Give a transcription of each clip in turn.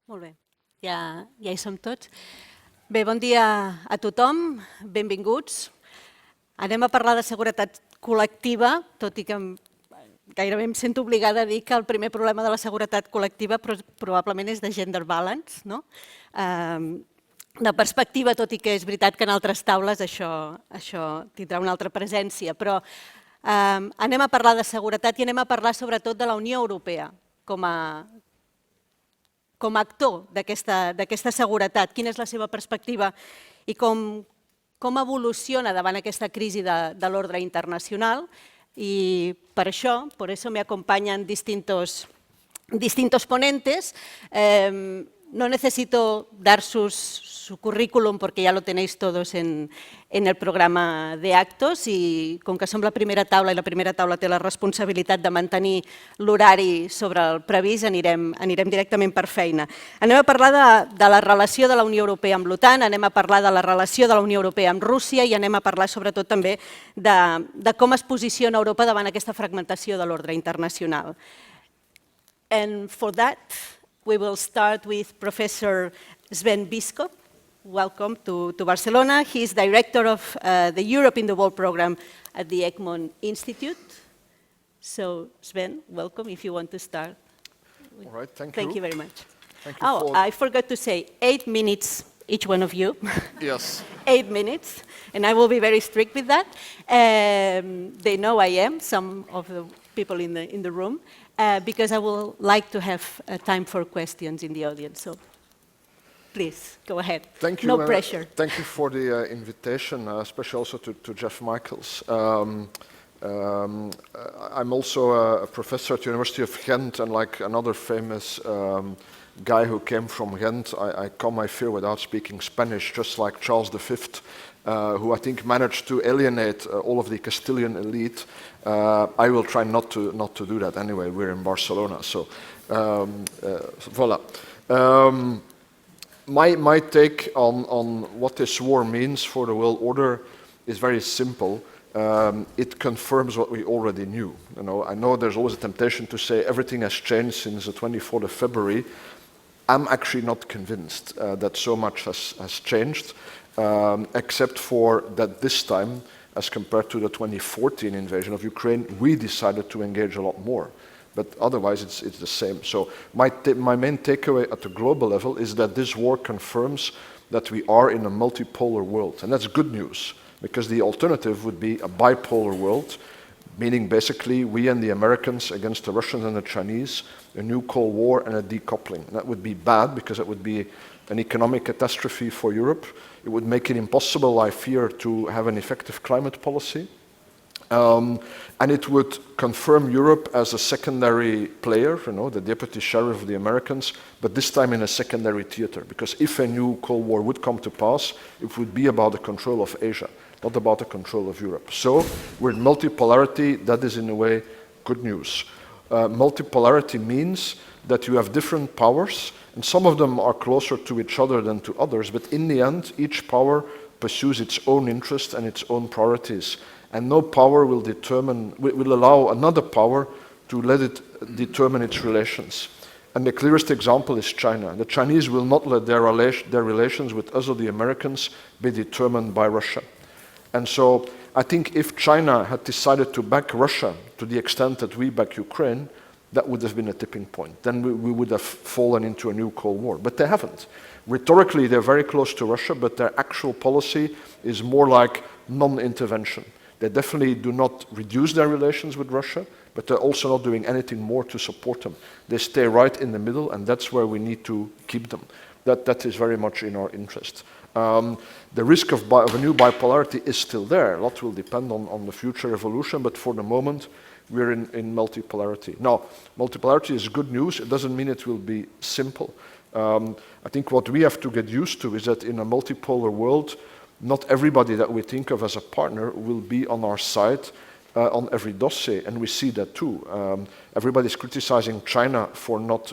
Molt bé, ja hi som tots. Bé, bon dia a tothom, benvinguts. Anem a parlar de seguretat col·lectiva, tot i que gairebé em sento obligada a dir que el primer problema de la seguretat col·lectiva probablement és de gender balance, no? De perspectiva, tot i que és veritat que en altres taules això tindrà una altra presència, però anem a parlar de seguretat i anem a parlar sobretot de la Unió Europea com a actor d'aquesta seguretat, quina és la seva perspectiva i com evoluciona davant aquesta crisi de l'ordre internacional. Y por eso me acompañan distintos ponentes. No necesito dar su currículum porque ya lo tenéis todos en el programa de actos i com que som la primera taula i la primera taula té la responsabilitat de mantenir l'horari sobre el previst, anirem directament per feina. Anem a parlar de la relació de la Unió Europea amb l'OTAN, anem a parlar de la relació de la Unió Europea amb Rússia i anem a parlar sobretot també de com es posiciona Europa davant aquesta fragmentació de l'ordre internacional. And for that, we will start with Professor Sven Biskop. Welcome to Barcelona. He is director of the Europe in the World program at the Egmont Institute. So, Sven, welcome if you want to start. All right, thank you. Thank you very much. Thank you I forgot to say, 8 minutes each one of you. Yes. 8 minutes, and I will be very strict with that. They know I am, some of the people in the room. Because I would like to have time for questions in the audience. So please, go ahead. Thank you. No pressure. Thank you for the invitation, especially also to Jeff Michaels. I'm also a professor at the University of Ghent, and like another famous guy who came from Ghent, I come, I fear, without speaking Spanish, just like Charles V, who I think managed to alienate all of the Castilian elite. I will try not to do that anyway. We're in Barcelona, so voila. My take on what this war means for the world order is very simple. It confirms what we already knew. I know there's always a temptation to say everything has changed since the 24th of February. I'm actually not convinced that so much has changed, except for that this time, as compared to the 2014 invasion of Ukraine, we decided to engage a lot more. But otherwise, it's the same. So my main takeaway at the global level is that this war confirms that we are in a multipolar world. And that's good news, because the alternative would be a bipolar world, meaning basically we and the Americans against the Russians and the Chinese, a new Cold War and a decoupling. And that would be bad, because it would be an economic catastrophe for Europe. It would make it impossible, I fear, to have an effective climate policy. And it would confirm Europe as a secondary player, the deputy sheriff of the Americans, but this time in a secondary theater. Because if a new Cold War would come to pass, it would be about the control of Asia, not about the control of Europe. So we're in multipolarity. That is, in a way, good news. Multipolarity means that you have different powers, and some of them are closer to each other than to others, but in the end, each power pursues its own interests and its own priorities. And no power will allow another power to let it determine its relations. And the clearest example is China. The Chinese will not let their relations with us or the Americans be determined by Russia. And so I think if China had decided to back Russia to the extent that we back Ukraine, that would have been a tipping point. Then we would have fallen into a new Cold War. But they haven't. Rhetorically, they're very close to Russia, but their actual policy is more like non-intervention. They definitely do not reduce their relations with Russia, but they're also not doing anything more to support them. They stay right in the middle, and that's where we need to keep them. That is very much in our interest. The risk of a new bipolarity is still there. A lot will depend on the future evolution, but for the moment, we're in multipolarity. Now, multipolarity is good news. It doesn't mean it will be simple. I think what we have to get used to is that in a multipolar world, not everybody that we think of as a partner will be on our side on every dossier, and we see that too. Everybody's criticizing China for not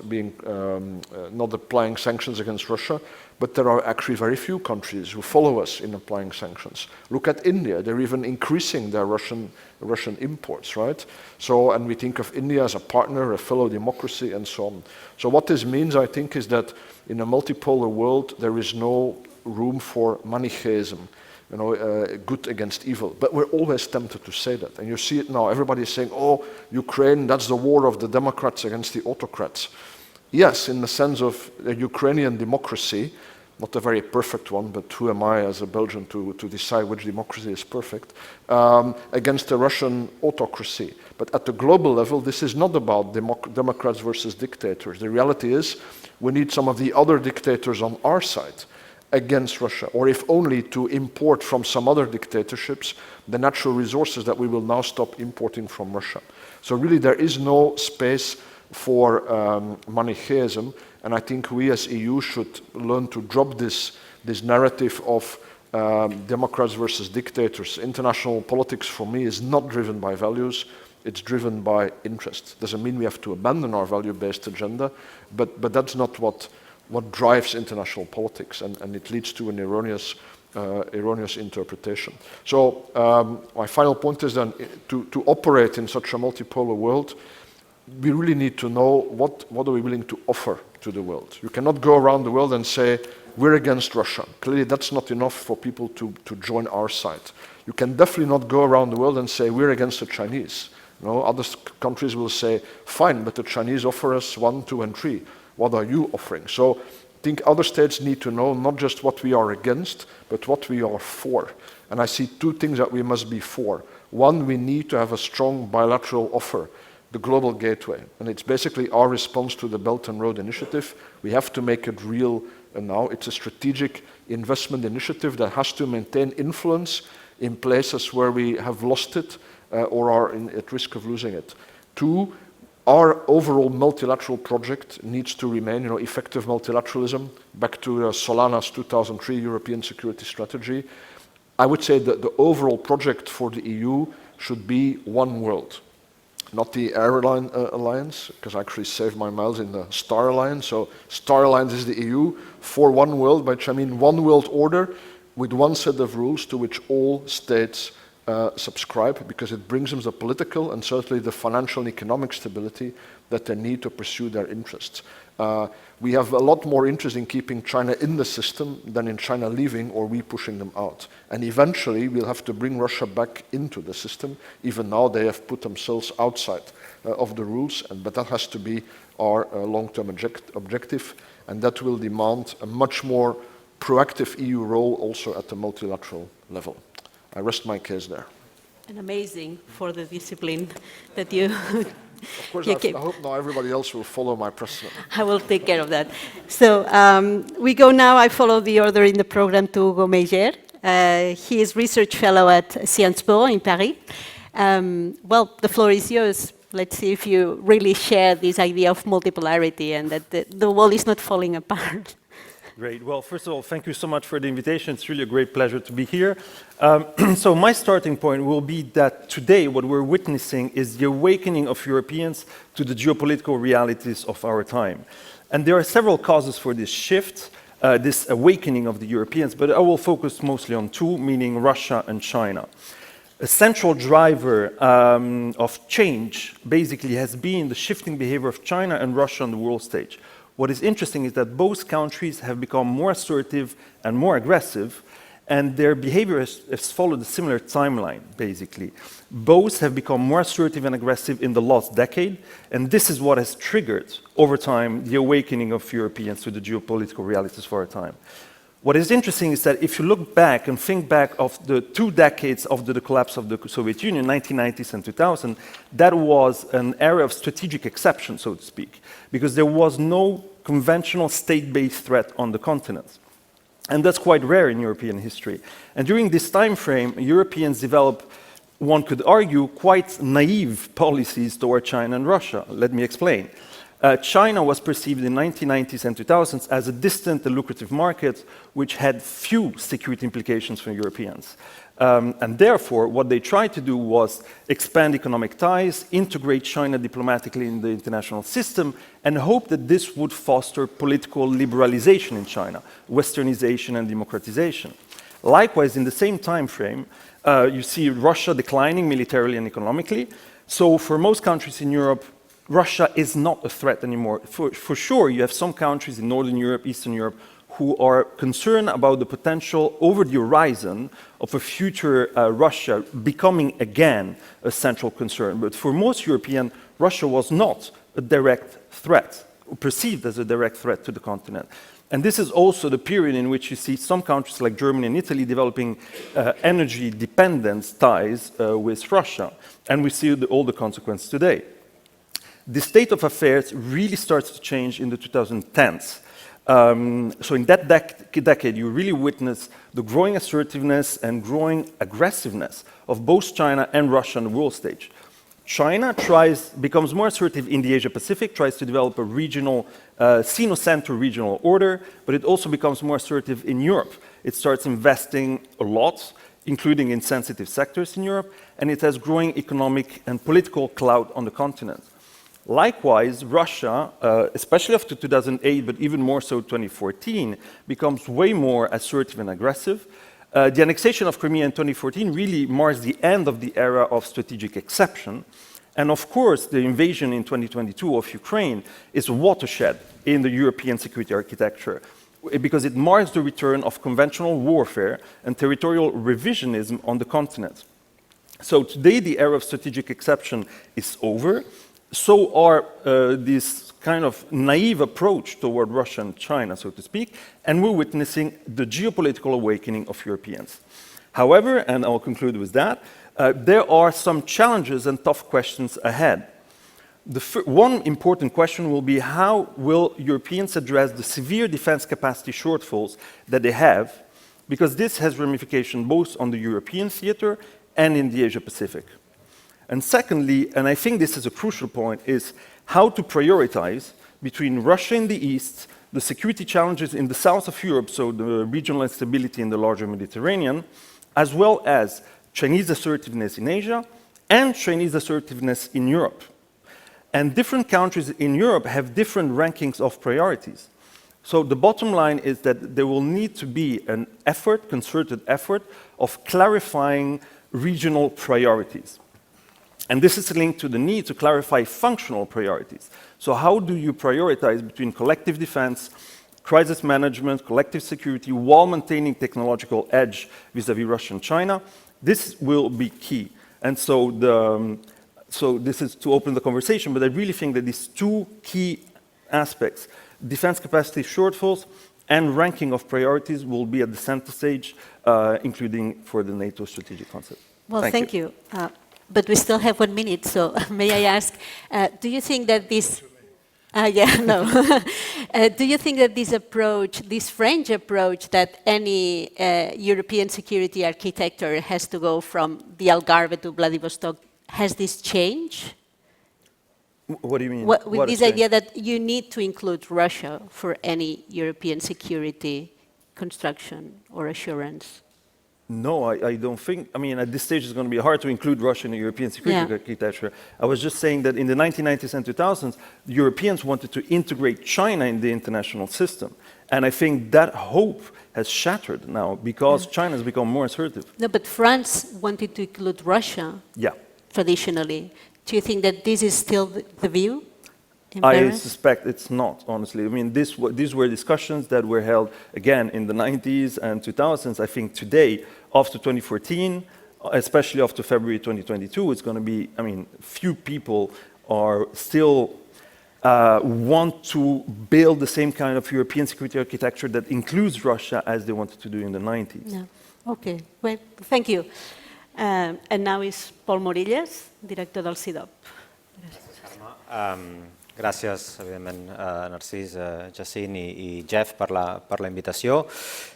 applying sanctions against Russia, but there are actually very few countries who follow us in applying sanctions. Look at India; they're even increasing their Russian imports, right? So, and we think of India as a partner, a fellow democracy, and so on. So, what this means, I think, is that in a multipolar world, there is no room for Manichaeism. Good against evil. But we're always tempted to say that. And you see it now. Everybody is saying, oh, Ukraine, that's the war of the Democrats against the autocrats. Yes, in the sense of a Ukrainian democracy, not a very perfect one, but who am I as a Belgian to decide which democracy is perfect, against the Russian autocracy. But at the global level, this is not about Democrats versus dictators. The reality is we need some of the other dictators on our side against Russia, or if only to import from some other dictatorships the natural resources that we will now stop importing from Russia. So really there is no space for Manichaeism, and I think we as EU should learn to drop this narrative of Democrats versus dictators. International politics for me is not driven by values, it's driven by interest. Doesn't mean we have to abandon our value-based agenda, but that's not what drives international politics, and it leads to an erroneous interpretation. So my final point is then to operate in such a multipolar world, we really need to know what are we willing to offer to the world. You cannot go around the world and say, we're against Russia. Clearly that's not enough for people to join our side. You can definitely not go around the world and say, we're against the Chinese. Other countries will say, fine, but the Chinese offer us 1, 2, and 3. What are you offering? So I think other states need to know not just what we are against, but what we are for. And I see two things that we must be for. One, we need to have a strong bilateral offer, the global gateway. And it's basically our response to the Belt and Road Initiative. We have to make it real now. It's a strategic investment initiative that has to maintain influence in places where we have lost it or are at risk of losing it. Two, our overall multilateral project needs to remain, effective multilateralism, back to Solana's 2003 European Security Strategy. I would say that the overall project for the EU should be one world, not the airline alliance, because I actually saved my miles in the Star Alliance. So Star Alliance is the EU for one world, by which I mean one world order with one set of rules to which all states subscribe, because it brings them the political and certainly the financial and economic stability that they need to pursue their interests. We have a lot more interest in keeping China in the system than in China leaving or we pushing them out. And eventually we'll have to bring Russia back into the system. Even now they have put themselves outside of the rules, but that has to be our long-term objective, and that will demand a much more proactive EU role also at the multilateral level. I rest my case there. And amazing for the discipline that you... Of course, I hope now everybody else will follow my precedent. I will take care of that. So we go now, I follow the order in the program to Hugo Meijer. He is research fellow at Sciences Po in Paris. Well, the floor is yours. Let's see if you really share this idea of multipolarity and that the world is not falling apart. Great. Well, first of all, thank you so much for the invitation. It's really a great pleasure to be here. So my starting point will be that today what we're witnessing is the awakening of Europeans to the geopolitical realities of our time. And there are several causes for this shift, this awakening of the Europeans, but I will focus mostly on two, meaning Russia and China. A central driver of change basically has been the shifting behavior of China and Russia on the world stage. What is interesting is that both countries have become more assertive and more aggressive, and their behavior has followed a similar timeline, basically. Both have become more assertive and aggressive in the last decade, and this is what has triggered, over time, the awakening of Europeans to the geopolitical realities of our time. What is interesting is that if you look back and think back of the 2 decades after the collapse of the Soviet Union, 1990s and 2000, that was an era of strategic exception, so to speak, because there was no conventional state-based threat on the continent. And that's quite rare in European history. And during this time frame, Europeans developed, one could argue, quite naive policies toward China and Russia. Let me explain. China was perceived in the 1990s and 2000s as a distant and lucrative market which had few security implications for Europeans. And therefore, what they tried to do was expand economic ties, integrate China diplomatically in the international system, and hope that this would foster political liberalization in China, westernization and democratization. Likewise, in the same time frame, you see Russia declining militarily and economically. So for most countries in Europe, Russia is not a threat anymore. For sure, you have some countries in Northern Europe, Eastern Europe, who are concerned about the potential over the horizon of a future Russia becoming again a central concern. But for most Europeans, Russia was not a direct threat, perceived as a direct threat to the continent. And this is also the period in which you see some countries like Germany and Italy developing energy dependence ties with Russia. And we see all the consequences today. The state of affairs really starts to change in the 2010s. So in that decade, you really witness the growing assertiveness and growing aggressiveness of both China and Russia on the world stage. China becomes more assertive in the Asia-Pacific, tries to develop a regional, Sino-Center regional order, but it also becomes more assertive in Europe. It starts investing a lot, including in sensitive sectors in Europe, and it has growing economic and political clout on the continent. Likewise, Russia, especially after 2008, but even more so 2014, becomes way more assertive and aggressive. The annexation of Crimea in 2014 really marks the end of the era of strategic exception. And of course, the invasion in 2022 of Ukraine is a watershed in the European security architecture, because it marks the return of conventional warfare and territorial revisionism on the continent. So today, the era of strategic exception is over. So are this kind of naive approach toward Russia and China, so to speak, and we're witnessing the geopolitical awakening of Europeans. However, and I'll conclude with that, there are some challenges and tough questions ahead. One important question will be how will Europeans address the severe defense capacity shortfalls that they have, because this has ramifications both on the European theater and in the Asia-Pacific. And secondly, and I think this is a crucial point, is how to prioritize between Russia in the east, the security challenges in the south of Europe, so the regional instability in the larger Mediterranean, as well as Chinese assertiveness in Asia and Chinese assertiveness in Europe. And different countries in Europe have different rankings of priorities. So the bottom line is that there will need to be an effort, concerted effort, of clarifying regional priorities. And this is linked to the need to clarify functional priorities. So how do you prioritize between collective defense, crisis management, collective security, while maintaining technological edge vis-à-vis Russia and China? This will be key. And so this is to open the conversation, but I really think that these two key aspects, defense capacity shortfalls and ranking of priorities, will be at the center stage, including for the NATO strategic concept. Well, thank you. But we still have 1 minute, so may I ask, do you think that this... do you think that this approach, this French approach, that any European security architecture has to go from the Algarve to Vladivostok, has this changed? What do you mean? With this idea that you need to include Russia for any European security construction or assurance? No, I don't think. I mean, at this stage, it's going to be hard to include Russia in the European security architecture. I was just saying that in the 1990s and 2000s, the Europeans wanted to integrate China in the international system. And I think that hope has shattered now because China has become more assertive. No, but France wanted to include Russia traditionally. Do you think that this is still the view? I suspect it's not, honestly. I mean, these were discussions that were held, again, in the 90s and 2000s. I think today, after 2014, especially after February 2022, it's going to be, I mean, few people are still want to build the same kind of European security architecture that includes Russia as they wanted to do in the 90s. Yeah. Okay, well, thank you. And now is Pol Morillas, director del CIDOB. Gràcies, evidentment, Narcís, Jacint i Jeff per la invitació.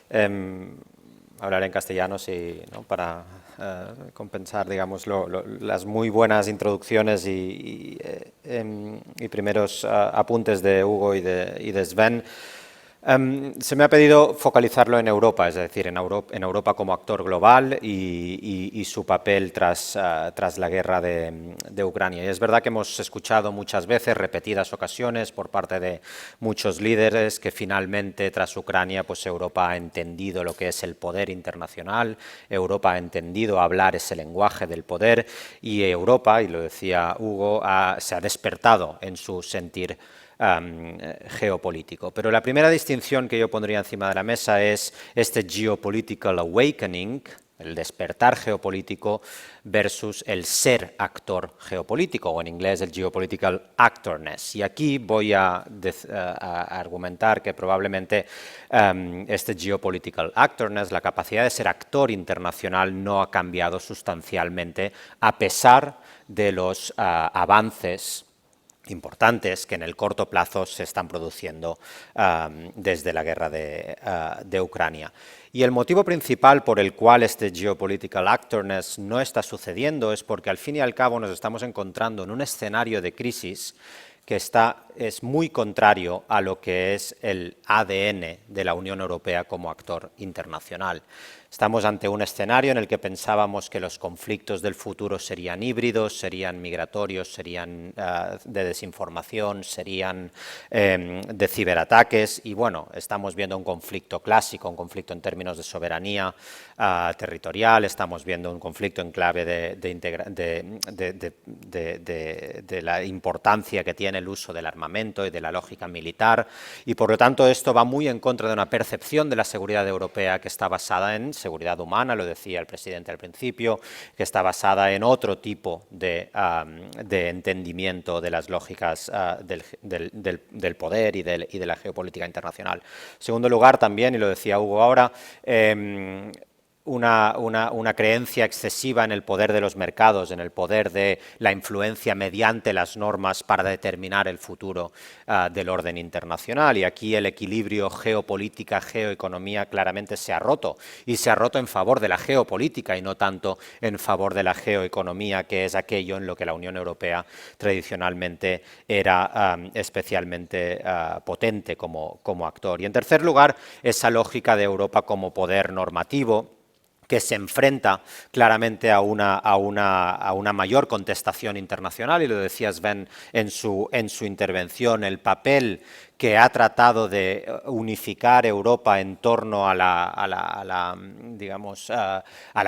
Hablaré en castellano para compensar, digamos, las muy buenas introducciones y primeros apuntes de Hugo y de Sven. Se me ha pedido focalizarlo en Europa, es decir, en Europa como actor global y su papel tras la guerra de Ucrania. Y es verdad que hemos escuchado muchas veces, repetidas ocasiones, por parte de muchos líderes, que finalmente tras Ucrania pues Europa ha entendido lo que es el poder internacional, Europa ha entendido hablar ese lenguaje del poder y Europa, y lo decía Hugo, se ha despertado en su sentir geopolítico. Pero la primera distinción que yo pondría encima de la mesa es este geopolitical awakening, el despertar geopolítico, versus el ser actor geopolítico, o en inglés el geopolitical actorness. Y aquí voy a argumentar que probablemente este geopolitical actorness, la capacidad de ser actor internacional, no ha cambiado sustancialmente a pesar de los avances importantes que en el corto plazo se están produciendo desde la guerra de Ucrania. Y el motivo principal por el cual este geopolitical actorness no está sucediendo es porque al fin y al cabo nos estamos encontrando en un escenario de crisis que es muy contrario a lo que es el ADN de la Unión Europea como actor internacional. Estamos ante un escenario en el que pensábamos que los conflictos del futuro serían híbridos, serían migratorios, serían de desinformación, serían de ciberataques y bueno, estamos viendo un conflicto clásico, un conflicto en términos de soberanía territorial, estamos viendo un conflicto en clave de la importancia que tiene el uso del armamento y de la lógica militar y por lo tanto esto va muy en contra de una percepción de la seguridad europea que está basada en seguridad humana, lo decía el presidente al principio, que está basada en otro tipo de entendimiento de las lógicas del poder y de la geopolítica internacional. En segundo lugar, también, y lo decía Hugo ahora, una creencia excesiva en el poder de los mercados, en el poder de la influencia mediante las normas para determinar el futuro del orden internacional. Y aquí el equilibrio geopolítica-geoeconomía claramente se ha roto, y se ha roto en favor de la geopolítica y no tanto en favor de la geoeconomía, que es aquello en lo que la Unión Europea tradicionalmente era especialmente potente como actor. Y en tercer lugar, esa lógica de Europa como poder normativo, que se enfrenta claramente a una mayor contestación internacional, y lo decía Sven en su intervención, el papel que ha tratado de unificar Europa en torno a la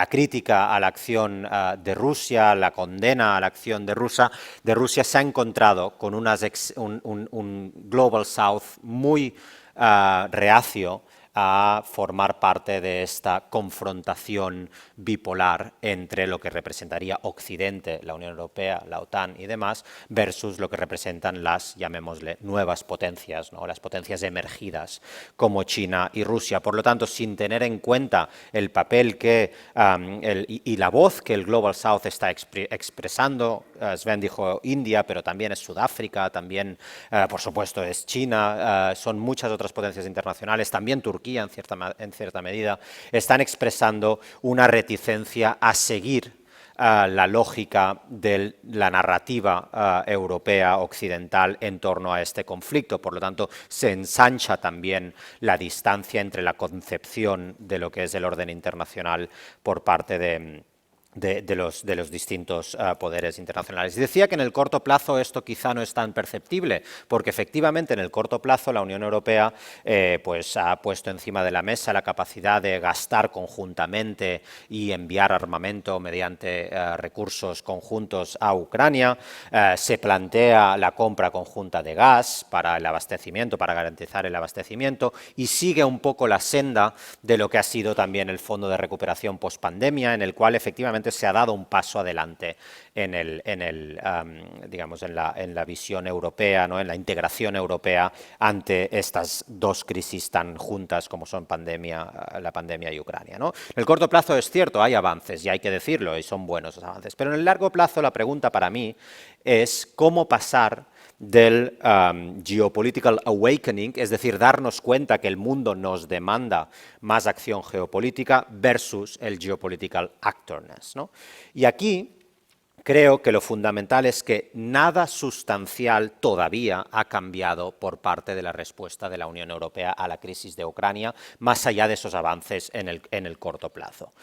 crítica a la acción de Rusia, la condena a la acción de Rusia, se ha encontrado con un Global South muy reacio a formar parte de esta confrontación bipolar entre lo que representaría Occidente, la Unión Europea, la OTAN y demás, versus lo que representan las, llamémosle, nuevas potencias, ¿no? Las potencias emergidas como China y Rusia. Por lo tanto, sin tener en cuenta el papel y la voz que el Global South está expresando, Sven dijo India, pero también es Sudáfrica, también, por supuesto, es China, son muchas otras potencias internacionales, también Turquía en cierta medida, están expresando una reticencia a seguir la lógica de la narrativa europea occidental en torno a este conflicto. Por lo tanto, se ensancha también la distancia entre la concepción de lo que es el orden internacional por parte de los distintos poderes internacionales. Y decía que en el corto plazo esto quizá no es tan perceptible, porque efectivamente en el corto plazo la Unión Europea pues ha puesto encima de la mesa la capacidad de gastar conjuntamente y enviar armamento mediante recursos conjuntos a Ucrania. Se plantea la compra conjunta de gas para el abastecimiento, para garantizar el abastecimiento, y sigue un poco la senda de lo que ha sido también el Fondo de Recuperación Postpandemia, en el cual efectivamente se ha dado un paso adelante en la visión europea, ¿no? En la integración europea ante estas dos crisis tan juntas como son la pandemia y Ucrania, ¿no? En el corto plazo es cierto, hay avances y hay que decirlo, y son buenos los avances, pero en el largo plazo la pregunta para mí es cómo pasar del geopolitical awakening, es decir, darnos cuenta que el mundo nos demanda más acción geopolítica, versus el geopolitical actorness, ¿no? Y aquí creo que lo fundamental es que nada sustancial todavía ha cambiado por parte de la respuesta de la Unión Europea a la crisis de Ucrania, más allá de esos avances en el corto plazo.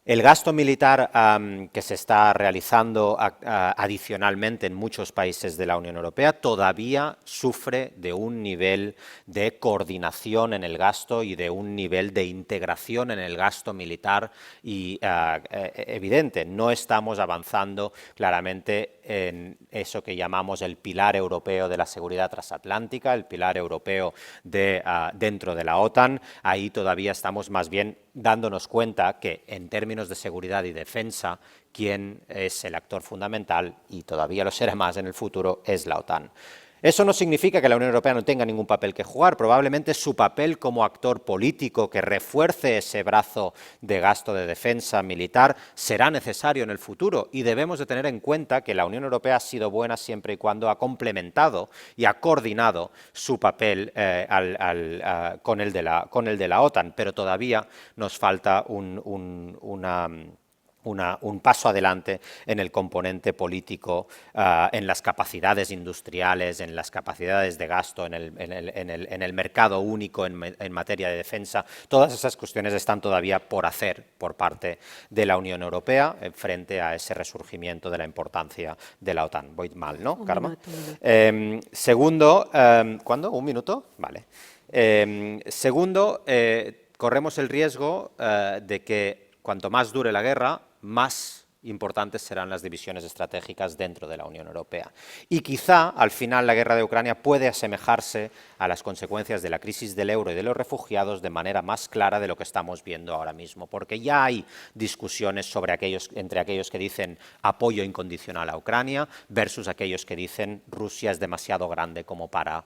El gasto militar que se está realizando adicionalmente en muchos países de la Unión Europea todavía sufre de un nivel de coordinación en el gasto y de un nivel de integración en el gasto militar evidente. No estamos avanzando claramente en eso que llamamos el pilar europeo de la seguridad transatlántica, el pilar europeo dentro de la OTAN. Ahí todavía estamos más bien dándonos cuenta que en términos de seguridad y defensa, quien es el actor fundamental, y todavía lo será más en el futuro, es la OTAN. Eso no significa que la Unión Europea no tenga ningún papel que jugar. Probablemente su papel como actor político que refuerce ese brazo de gasto de defensa militar será necesario en el futuro, y debemos de tener en cuenta que la Unión Europea ha sido buena siempre y cuando ha complementado y ha coordinado su papel con el de la OTAN, pero todavía nos falta un paso adelante en el componente político, en las capacidades industriales, en las capacidades de gasto, en el mercado único en materia de defensa. Todas esas cuestiones están todavía por hacer por parte de la Unión Europea frente a ese resurgimiento de la importancia de la OTAN. Voy mal, ¿no, Karma? Segundo, ¿cuándo? ¿Un minuto? Vale. Segundo, corremos el riesgo de que cuanto más dure la guerra, más importantes serán las divisiones estratégicas dentro de la Unión Europea. Y quizá, al final, la guerra de Ucrania puede asemejarse a las consecuencias de la crisis del euro y de los refugiados de manera más clara de lo que estamos viendo ahora mismo, porque ya hay discusiones entre aquellos que dicen apoyo incondicional a Ucrania versus aquellos que dicen Rusia es demasiado grande como para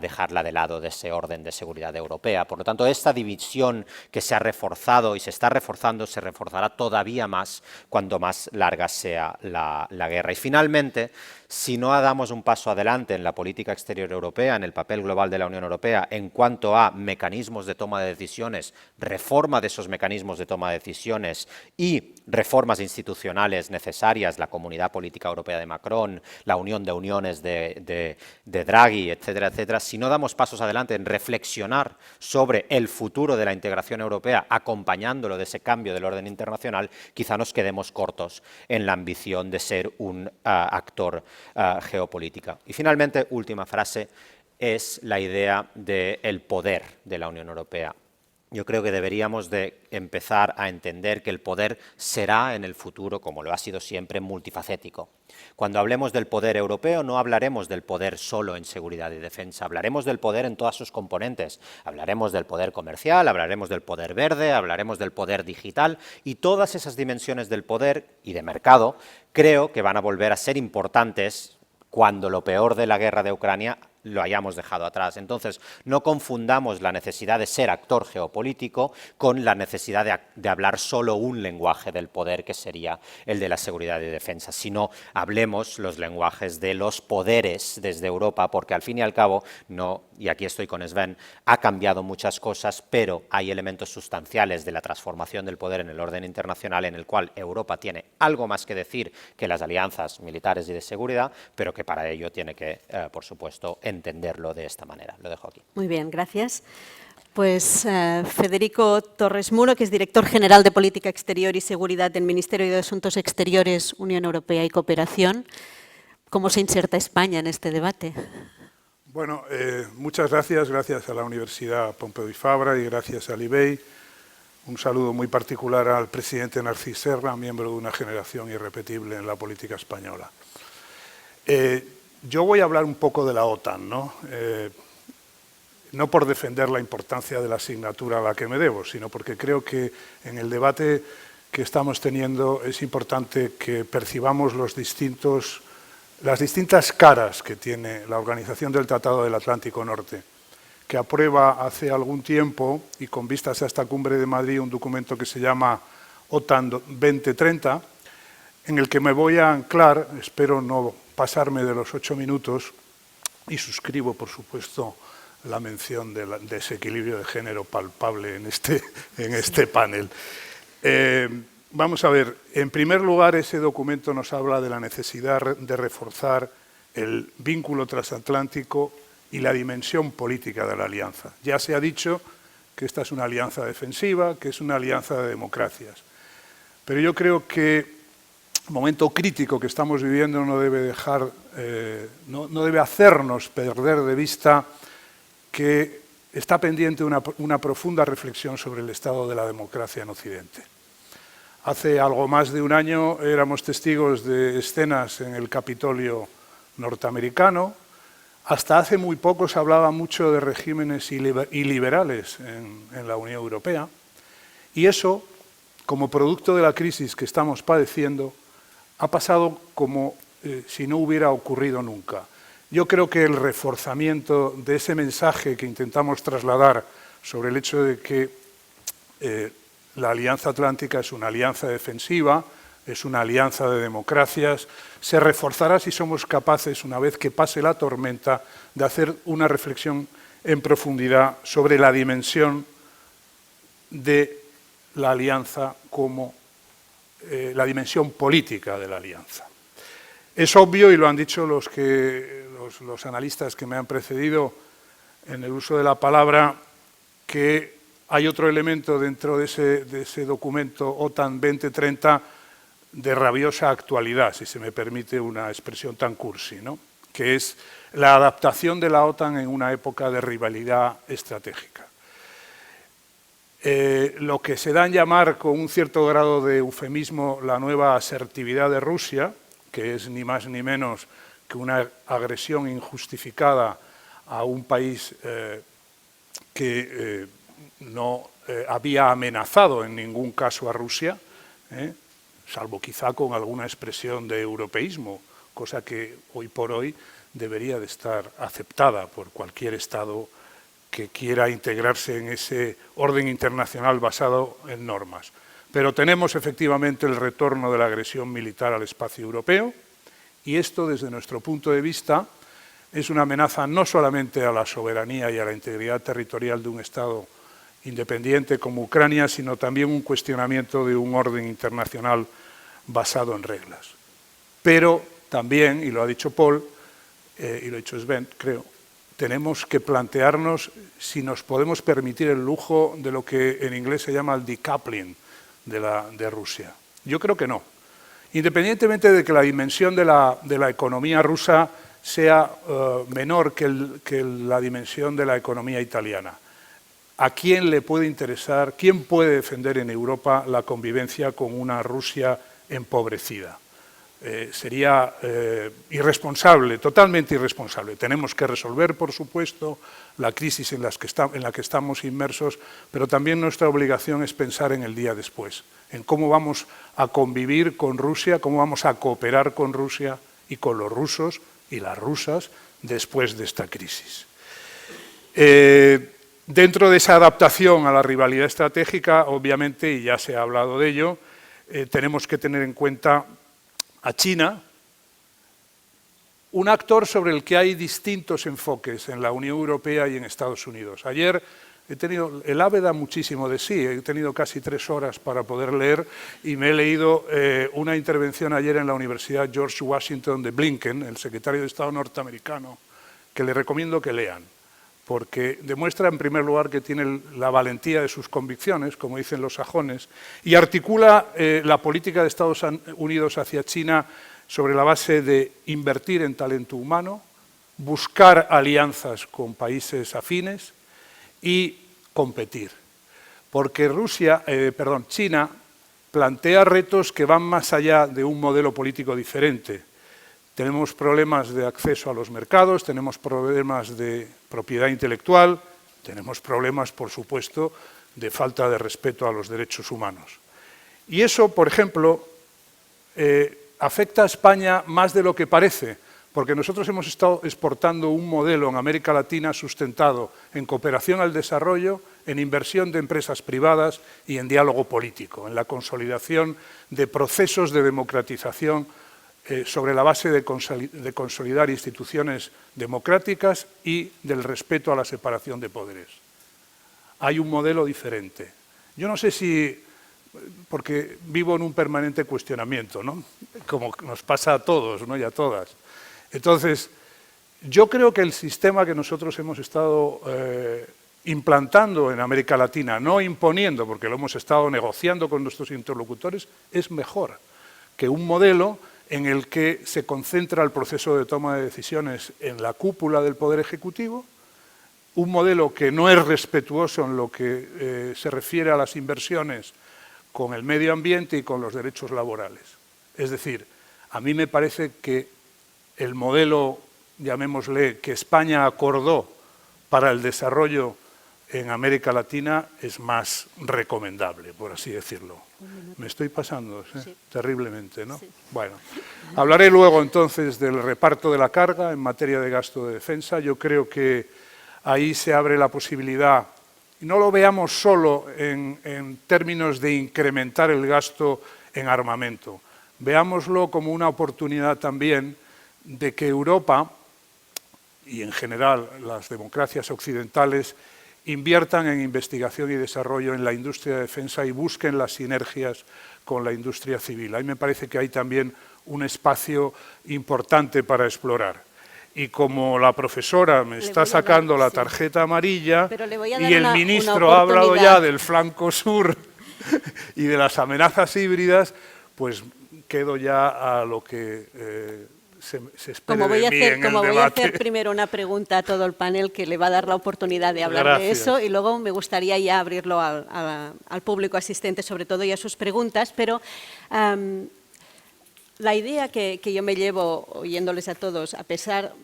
dejarla de lado de ese orden de seguridad europea. Por lo tanto, esta división que se ha reforzado y se está reforzando se reforzará todavía más cuanto más larga sea la guerra. Y finalmente, si no damos un paso adelante en la política exterior europea, en el papel global de la Unión Europea, en cuanto a mecanismos de toma de decisiones, reforma de esos mecanismos de toma de decisiones y reformas institucionales necesarias, la Comunidad Política Europea de Macron, la Unión de Uniones de Draghi, etcétera, etcétera, si no damos pasos adelante en reflexionar sobre el futuro de la integración europea, acompañándolo de ese cambio del orden internacional, quizá nos quedemos cortos en la ambición de ser un actor geopolítica. Y finalmente, última frase, es la idea del poder de la Unión Europea. Yo creo que deberíamos de empezar a entender que el poder será en el futuro, como lo ha sido siempre, multifacético. Cuando hablemos del poder europeo no hablaremos del poder solo en seguridad y defensa, hablaremos del poder en todas sus componentes. Hablaremos del poder comercial, hablaremos del poder verde, hablaremos del poder digital, y todas esas dimensiones del poder y de mercado creo que van a volver a ser importantes cuando lo peor de la guerra de Ucrania lo hayamos dejado atrás. Entonces, no confundamos la necesidad de ser actor geopolítico con la necesidad de hablar solo un lenguaje del poder, que sería el de la seguridad y defensa, sino hablemos los lenguajes de los poderes desde Europa, porque al fin y al cabo, y aquí estoy con Sven, ha cambiado muchas cosas, pero hay elementos sustanciales de la transformación del poder en el orden internacional en el cual Europa tiene algo más que decir que las alianzas militares y de seguridad, pero que para ello tiene que, por supuesto, entenderlo de esta manera. Lo dejo aquí. Muy bien, gracias. Pues Federico Torres Muro, que es director general de Política Exterior y Seguridad del Ministerio de Asuntos Exteriores, Unión Europea y Cooperación. ¿Cómo se inserta España en este debate? Bueno, muchas gracias a la Universidad Pompeu Fabra y gracias al IBEI. Un saludo muy particular al presidente Narcís Serra, miembro de una generación irrepetible en la política española. Yo voy a hablar un poco de la OTAN, ¿no? No por defender la importancia de la asignatura a la que me debo, sino porque creo que en el debate que estamos teniendo es importante que percibamos las distintas caras que tiene la Organización del Tratado del Atlántico Norte, que aprueba hace algún tiempo, y con vistas a esta cumbre de Madrid, un documento que se llama OTAN 2030, en el que me voy a anclar, espero no pasarme de los 8 minutos, y suscribo, por supuesto, la mención del desequilibrio de género palpable en este panel. Vamos a ver, en primer lugar, ese documento nos habla de la necesidad de reforzar el vínculo transatlántico y la dimensión política de la alianza. Ya se ha dicho que esta es una alianza defensiva, que es una alianza de democracias. Pero yo creo que el momento crítico que estamos viviendo no debe no debe hacernos perder de vista que está pendiente una profunda reflexión sobre el estado de la democracia en Occidente. Hace algo más de un año éramos testigos de escenas en el Capitolio norteamericano. Hasta hace muy poco se hablaba mucho de regímenes iliberales en la Unión Europea. Y eso, como producto de la crisis que estamos padeciendo, ha pasado como si no hubiera ocurrido nunca. Yo creo que el reforzamiento de ese mensaje que intentamos trasladar sobre el hecho de que la Alianza Atlántica es una alianza defensiva, es una alianza de democracias, se reforzará si somos capaces, una vez que pase la tormenta, de hacer una reflexión en profundidad sobre la dimensión de la alianza como la dimensión política de la alianza. Es obvio, y lo han dicho los analistas que me han precedido en el uso de la palabra, que hay otro elemento dentro de ese documento OTAN 2030 de rabiosa actualidad, si se me permite una expresión tan cursi, ¿no? Que es la adaptación de la OTAN en una época de rivalidad estratégica. Lo que se da en llamar con un cierto grado de eufemismo la nueva asertividad de Rusia, que es ni más ni menos que una agresión injustificada a un país que no había amenazado en ningún caso a Rusia, salvo quizá con alguna expresión de europeísmo, cosa que hoy por hoy debería de estar aceptada por cualquier Estado que quiera integrarse en ese orden internacional basado en normas. Pero tenemos efectivamente el retorno de la agresión militar al espacio europeo y esto, desde nuestro punto de vista, es una amenaza no solamente a la soberanía y a la integridad territorial de un Estado independiente como Ucrania, sino también un cuestionamiento de un orden internacional basado en reglas. Pero también, y lo ha dicho Paul, y lo ha dicho Sven, creo, tenemos que plantearnos si nos podemos permitir el lujo de lo que en inglés se llama el decoupling de Rusia. Yo creo que no. Independientemente de que la dimensión de la economía rusa sea menor que la dimensión de la economía italiana. ¿A quién le puede interesar, quién puede defender en Europa la convivencia con una Rusia empobrecida? Sería irresponsable, totalmente irresponsable. Tenemos que resolver, por supuesto, la crisis en la que estamos inmersos, pero también nuestra obligación es pensar en el día después, en cómo vamos a convivir con Rusia, cómo vamos a cooperar con Rusia y con los rusos y las rusas después de esta crisis. Dentro de esa adaptación a la rivalidad estratégica, obviamente, y ya se ha hablado de ello, tenemos que tener en cuenta a China, un actor sobre el que hay distintos enfoques en la Unión Europea y en Estados Unidos. Ayer el AVE da muchísimo de sí, he tenido casi 3 horas para poder leer y me he leído una intervención ayer en la Universidad George Washington de Blinken, el secretario de Estado norteamericano, que le recomiendo que lean, porque demuestra en primer lugar que tiene la valentía de sus convicciones, como dicen los sajones, y articula la política de Estados Unidos hacia China sobre la base de invertir en talento humano, buscar alianzas con países afines y competir. Porque China plantea retos que van más allá de un modelo político diferente. Tenemos problemas de acceso a los mercados, tenemos problemas de propiedad intelectual, tenemos problemas, por supuesto, de falta de respeto a los derechos humanos. Y eso, por ejemplo, afecta a España más de lo que parece, porque nosotros hemos estado exportando un modelo en América Latina sustentado en cooperación al desarrollo, en inversión de empresas privadas y en diálogo político, en la consolidación de procesos de democratización sobre la base de consolidar instituciones democráticas y del respeto a la separación de poderes. Hay un modelo diferente. Yo no sé si porque vivo en un permanente cuestionamiento, ¿no? Como nos pasa a todos, ¿no? Y a todas. Entonces, yo creo que el sistema que nosotros hemos estado implantando en América Latina, no imponiendo, porque lo hemos estado negociando con nuestros interlocutores, es mejor que un modelo en el que se concentra el proceso de toma de decisiones en la cúpula del Poder Ejecutivo, un modelo que no es respetuoso en lo que se refiere a las inversiones con el medio ambiente y con los derechos laborales. Es decir, a mí me parece que el modelo, llamémosle, que España acordó para el desarrollo en América Latina es más recomendable, por así decirlo. Me estoy pasando, Sí. terriblemente, ¿no? Sí. Bueno, hablaré luego entonces del reparto de la carga en materia de gasto de defensa. Yo creo que ahí se abre la posibilidad, y no lo veamos solo en términos de incrementar el gasto en armamento, veámoslo como una oportunidad también de que Europa, y en general las democracias occidentales, inviertan en investigación y desarrollo en la industria de defensa y busquen las sinergias con la industria civil. Ahí me parece que hay también un espacio importante para explorar. Y como la profesora me está sacando la tarjeta amarilla y el ministro ha hablado ya del flanco sur y de las amenazas híbridas, pues quedo ya a lo que se espera de mí en el debate. Voy a hacer primero una pregunta a todo el panel que le va a dar la oportunidad de hablar de eso, y luego me gustaría ya abrirlo al público asistente, sobre todo, y a sus preguntas, pero la idea que yo me llevo oyéndoles a todos,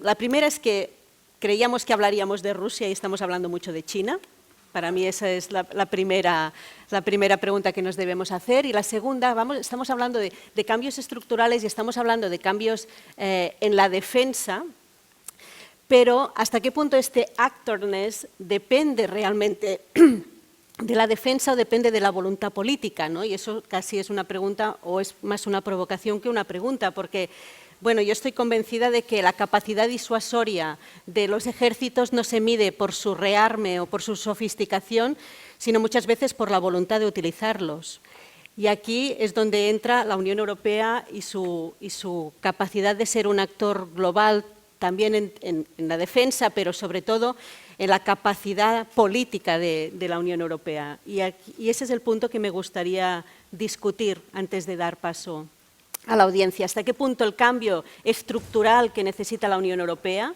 la primera es que creíamos que hablaríamos de Rusia y estamos hablando mucho de China. Para mí esa es la primera pregunta que nos debemos hacer. Y la segunda, estamos hablando de cambios estructurales y estamos hablando de cambios en la defensa, pero ¿hasta qué punto este actorness depende realmente de la defensa o depende de la voluntad política, ¿no? Y eso casi es una pregunta o es más una provocación que una pregunta, porque bueno, yo estoy convencida de que la capacidad disuasoria de los ejércitos no se mide por su rearme o por su sofisticación, sino muchas veces por la voluntad de utilizarlos. Y aquí es donde entra la Unión Europea y su capacidad de ser un actor global también en la defensa, pero sobre todo en la capacidad política de la Unión Europea. Y ese es el punto que me gustaría discutir antes de dar paso a la audiencia. ¿Hasta qué punto el cambio estructural que necesita la Unión Europea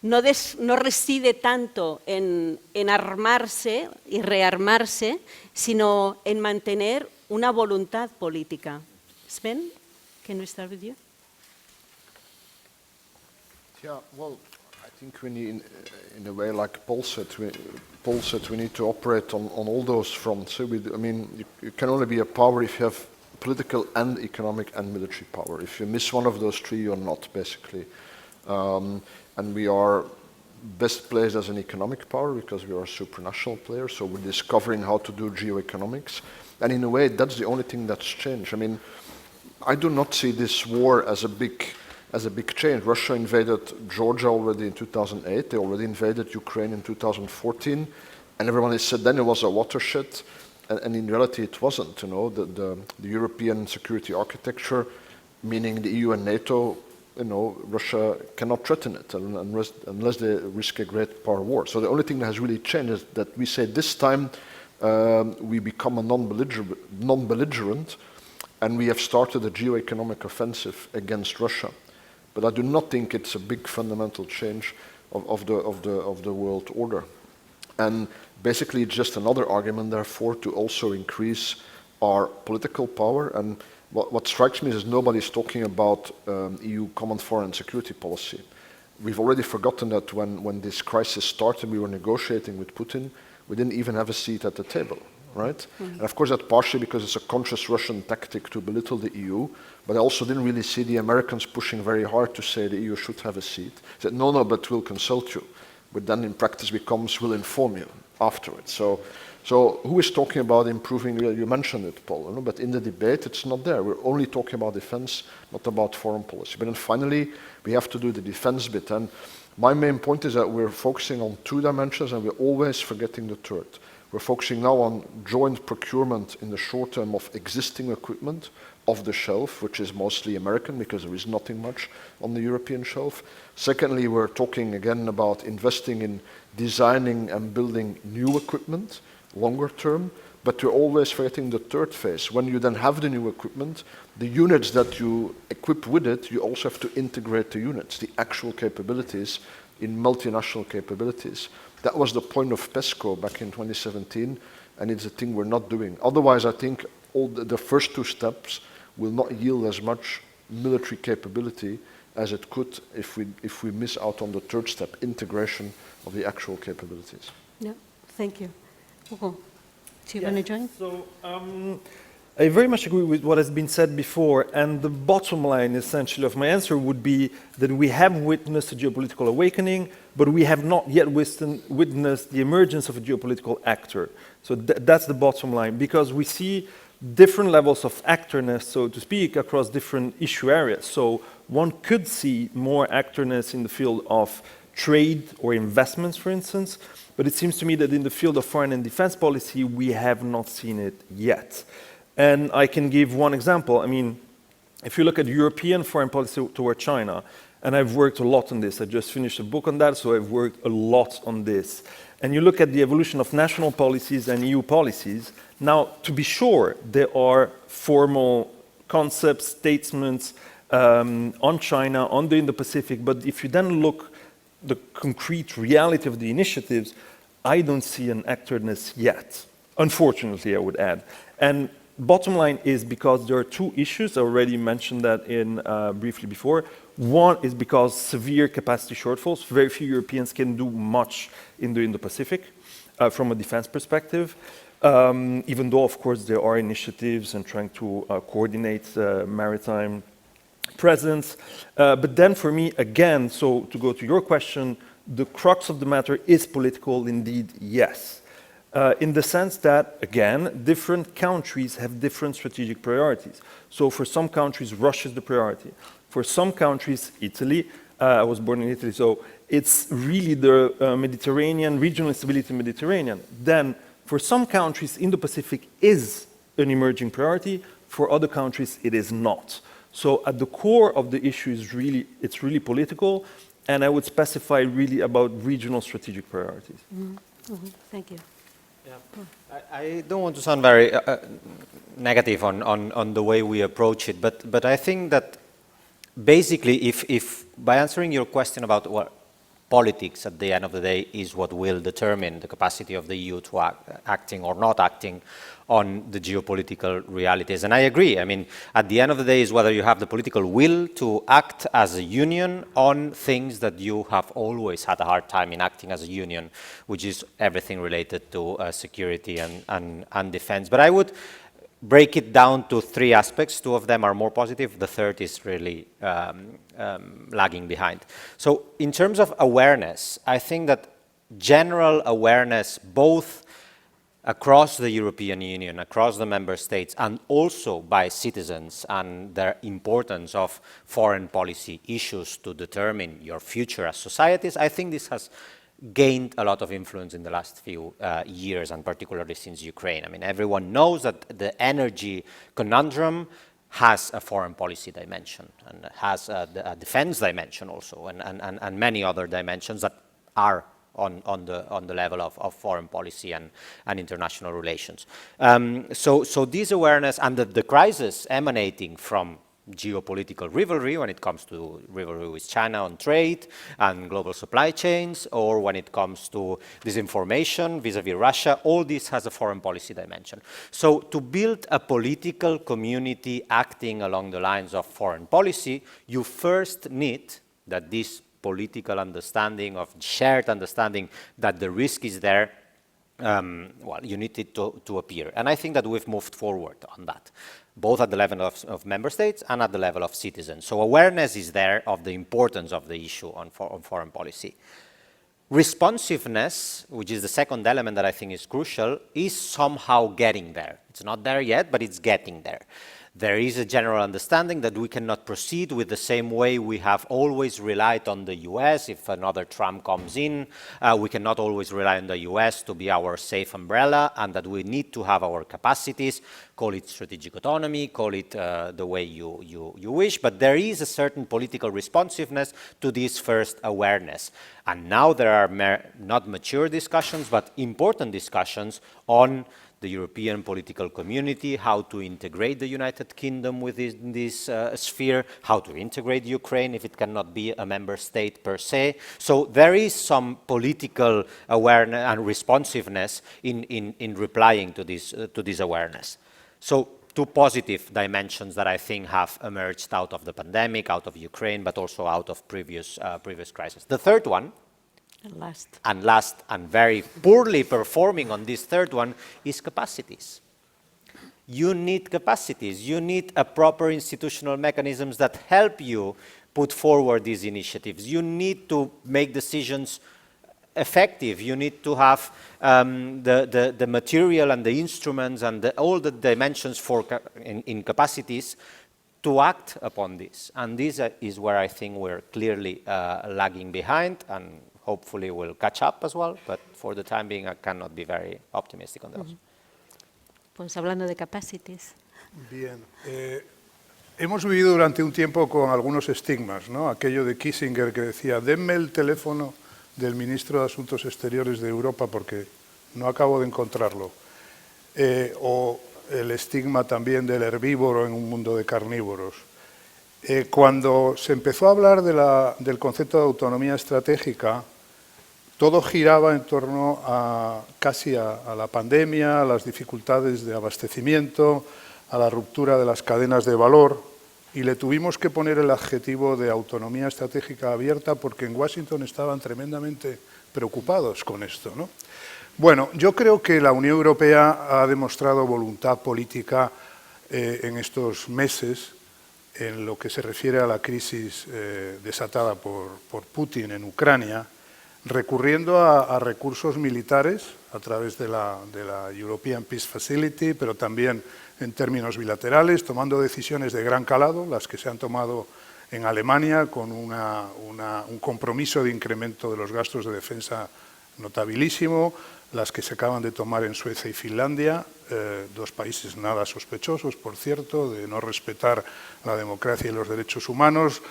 no reside tanto en armarse y rearmarse, sino en mantener una voluntad política? Sven, can we start with you? Yeah, well, I think we need, in a way, like Paul said, we need to operate on all those fronts. So I mean, you can only be a power if you have political and economic and military power. If you miss one of those three, you're not, basically. And we are best placed as an economic power because we are a supranational player, so we're discovering how to do geoeconomics. And in a way, that's the only thing that's changed. I mean, I do not see this war as a big change. Russia invaded Georgia already in 2008. They already invaded Ukraine in 2014. And everyone has said then it was a watershed. And in reality, it wasn't. You know, the European security architecture, meaning the EU and NATO, you know, Russia cannot threaten it unless they risk a great power war. So the only thing that has really changed is that we say this time we become a non-belligerent, and we have started a geoeconomic offensive against Russia. But I do not think it's a big fundamental change of the world order. And basically, it's just another argument, therefore, to also increase our political power. And what strikes me is nobody's talking about EU common foreign security policy. We've already forgotten that when this crisis started, we were negotiating with Putin. We didn't even have a seat at the table, right? Mm-hmm. And of course, that's partially because it's a conscious Russian tactic to belittle the EU. But I also didn't really see the Americans pushing very hard to say the EU should have a seat. They said, no, but we'll consult you. But then in practice becomes, we'll inform you afterwards. So who is talking about improving? You mentioned it, Paul, you know, but in the debate, it's not there. We're only talking about defense, not about foreign policy. But then finally, we have to do the defense bit. And my main point is that we're focusing on two dimensions and we're always forgetting the third. We're focusing now on joint procurement in the short term of existing equipment off the shelf, which is mostly American because there is nothing much on the European shelf. Secondly, we're talking again about investing in designing and building new equipment, longer term, but we're always forgetting the third phase. When you then have the new equipment, the units that you equip with it, you also have to integrate the units, the actual capabilities in multinational capabilities. That was the point of PESCO back in 2017, and it's a thing we're not doing. Otherwise, I think all the first two steps will not yield as much military capability as it could if we miss out on the third step, integration of the actual capabilities. Yeah, thank you. Hugo, do you want to join? So I very much agree with what has been said before, and the bottom line essentially of my answer would be that we have witnessed a geopolitical awakening, but we have not yet witnessed the emergence of a geopolitical actor. So that's the bottom line, because we see different levels of actorness, so to speak, across different issue areas. So one could see more actorness in the field of trade or investments, for instance, but it seems to me that in the field of foreign and defense policy, we have not seen it yet. And I can give one example. I mean, if you look at European foreign policy toward China, and I've worked a lot on this, I just finished a book on that, so I've worked a lot on this. And you look at the evolution of national policies and EU policies. Now, to be sure, there are formal concepts, statements on China, on the Indo-Pacific, but if you then look the concrete reality of the initiatives, I don't see an actorness yet. Unfortunately, I would add. And bottom line is because there are two issues. I already mentioned that in briefly before. One is because severe capacity shortfalls. Very few Europeans can do much in the Indo-Pacific from a defense perspective, even though, of course, there are initiatives and trying to coordinate maritime presence. But then for me, again, so to go to your question, the crux of the matter is political indeed, yes. In the sense that, again, different countries have different strategic priorities. So for some countries, Russia is the priority. For some countries, Italy, I was born in Italy, so it's really the Mediterranean, regional stability in the Mediterranean. Then for some countries, Indo-Pacific is an emerging priority. For other countries, it is not. So at the core of the issue is it's really political, and I would specify really about regional strategic priorities. Mm-hmm. Mm-hmm. Thank you. Yeah. I don't want to sound very negative on the way we approach it, but I think that basically if by answering your question about what politics at the end of the day is what will determine the capacity of the EU to acting or not acting on the geopolitical realities. And I agree. I mean, at the end of the day is whether you have the political will to act as a union on things that you have always had a hard time in acting as a union, which is everything related to security and defense. But I would break it down to three aspects. Two of them are more positive. The third is really lagging behind. So in terms of awareness, I think that general awareness, both across the European Union, across the member states, and also by citizens and their importance of foreign policy issues to determine your future as societies, I think this has gained a lot of influence in the last few years, and particularly since Ukraine. I mean, everyone knows that the energy conundrum has a foreign policy dimension and has a defense dimension also, and many other dimensions that are on the level of foreign policy and international relations. So this awareness and the crisis emanating from geopolitical rivalry when it comes to rivalry with China on trade and global supply chains, or when it comes to disinformation vis-a-vis Russia, all this has a foreign policy dimension. So to build a political community acting along the lines of foreign policy, you first need that this political understanding, of shared understanding that the risk is there, well, you need it to appear. And I think that we've moved forward on that, both at the level of member states and at the level of citizens. So awareness is there of the importance of the issue on foreign policy. Responsiveness, which is the second element that I think is crucial, is somehow getting there. It's not there yet, but it's getting there. There is a general understanding that we cannot proceed with the same way we have always relied on the US. If another Trump comes in, we cannot always rely on the US to be our safe umbrella, and that we need to have our capacities, call it strategic autonomy, call it the way you wish, but there is a certain political responsiveness to this first awareness. And now there are not mature discussions, but important discussions on the European political community, how to integrate the United Kingdom within this sphere, how to integrate Ukraine if it cannot be a member state per se. So there is some political awareness and responsiveness in replying to this awareness. So two positive dimensions that I think have emerged out of the pandemic, out of Ukraine, but also out of previous crises. The third one, and last and very poorly performing on this third one, is capacities. You need capacities. You need a proper institutional mechanisms that help you put forward these initiatives. You need to make decisions effective. You need to have the material and the instruments and all the dimensions in capacities to act upon this. And this is where I think we're clearly lagging behind, and hopefully we'll catch up as well, but for the time being I cannot be very optimistic on those. Pues hablando de capacities. Bien. Hemos vivido durante un tiempo con algunos estigmas, ¿no? Aquello de Kissinger que decía, denme el teléfono del ministro de Asuntos Exteriores de Europa porque no acabo de encontrarlo. O el estigma también del herbívoro en un mundo de carnívoros. Cuando se empezó a hablar del concepto de autonomía estratégica, todo giraba en torno casi a la pandemia, a las dificultades de abastecimiento, a la ruptura de las cadenas de valor, y le tuvimos que poner el adjetivo de autonomía estratégica abierta porque en Washington estaban tremendamente preocupados con esto, ¿no? Bueno, yo creo que la Unión Europea ha demostrado voluntad política en estos meses en lo que se refiere a la crisis desatada por Putin en Ucrania, recurriendo a recursos militares a través de la European Peace Facility, pero también en términos bilaterales, tomando decisiones de gran calado, las que se han tomado en Alemania con un compromiso de incremento de los gastos de defensa notabilísimo, las que se acaban de tomar en Suecia y Finlandia, dos países nada sospechosos, por cierto, de no respetar la democracia y los derechos humanos,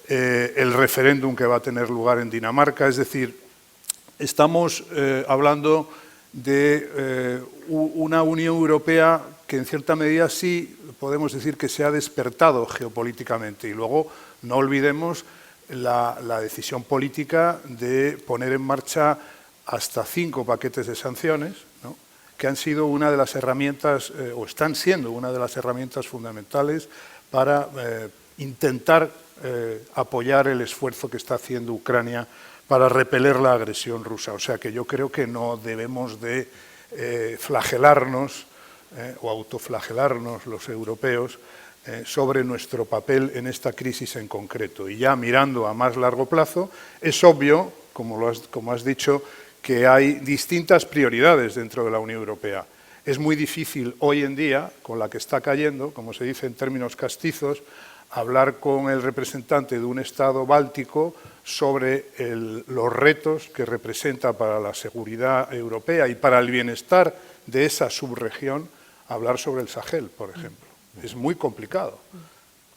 el referéndum que va a tener lugar en Dinamarca. Es decir, estamos hablando de una Unión Europea que en cierta medida sí podemos decir que se ha despertado geopolíticamente, y luego no olvidemos la decisión política de poner en marcha hasta 5 paquetes de sanciones, ¿no?, que han sido una de las herramientas, o están siendo una de las herramientas fundamentales para intentar apoyar el esfuerzo que está haciendo Ucrania para repeler la agresión rusa. O sea que yo creo que no debemos de flagelarnos o autoflagelarnos los europeos sobre nuestro papel en esta crisis en concreto. Y ya mirando a más largo plazo, es obvio, como has dicho, que hay distintas prioridades dentro de la Unión Europea. Es muy difícil hoy en día, con la que está cayendo, como se dice en términos castizos, hablar con el representante de un Estado báltico sobre los retos que representa para la seguridad europea y para el bienestar de esa subregión, hablar sobre el Sahel, por ejemplo. Es muy complicado,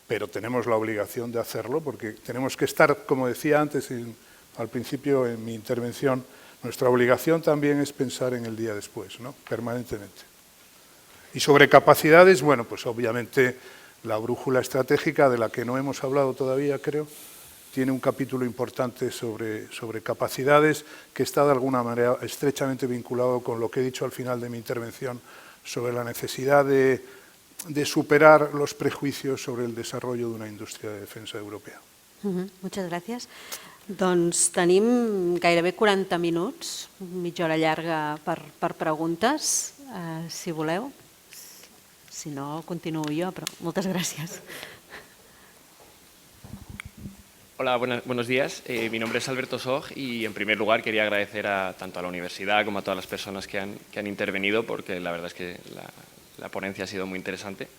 pero tenemos la obligación de hacerlo porque tenemos que estar, como decía antes al principio en mi intervención, nuestra obligación también es pensar en el día después, ¿no?, permanentemente. Y sobre capacidades, bueno, pues obviamente la brújula estratégica, de la que no hemos hablado todavía, creo, tiene un capítulo importante sobre capacidades que está de alguna manera estrechamente vinculado con lo que he dicho al final de mi intervención sobre la necesidad de superar los prejuicios sobre el desarrollo de una indústria de defensa europea. Moltes gràcies. Doncs tenim gairebé 40 minuts, mitja hora llarga per preguntes, si voleu. Si no, continuo jo, però moltes gràcies. Hola, buenos días. Mi nombre es Alberto Sog y en primer lugar quería agradecer tanto a la universidad como a todas las personas que han intervenido, porque la verdad es que la ponencia ha sido muy interesante.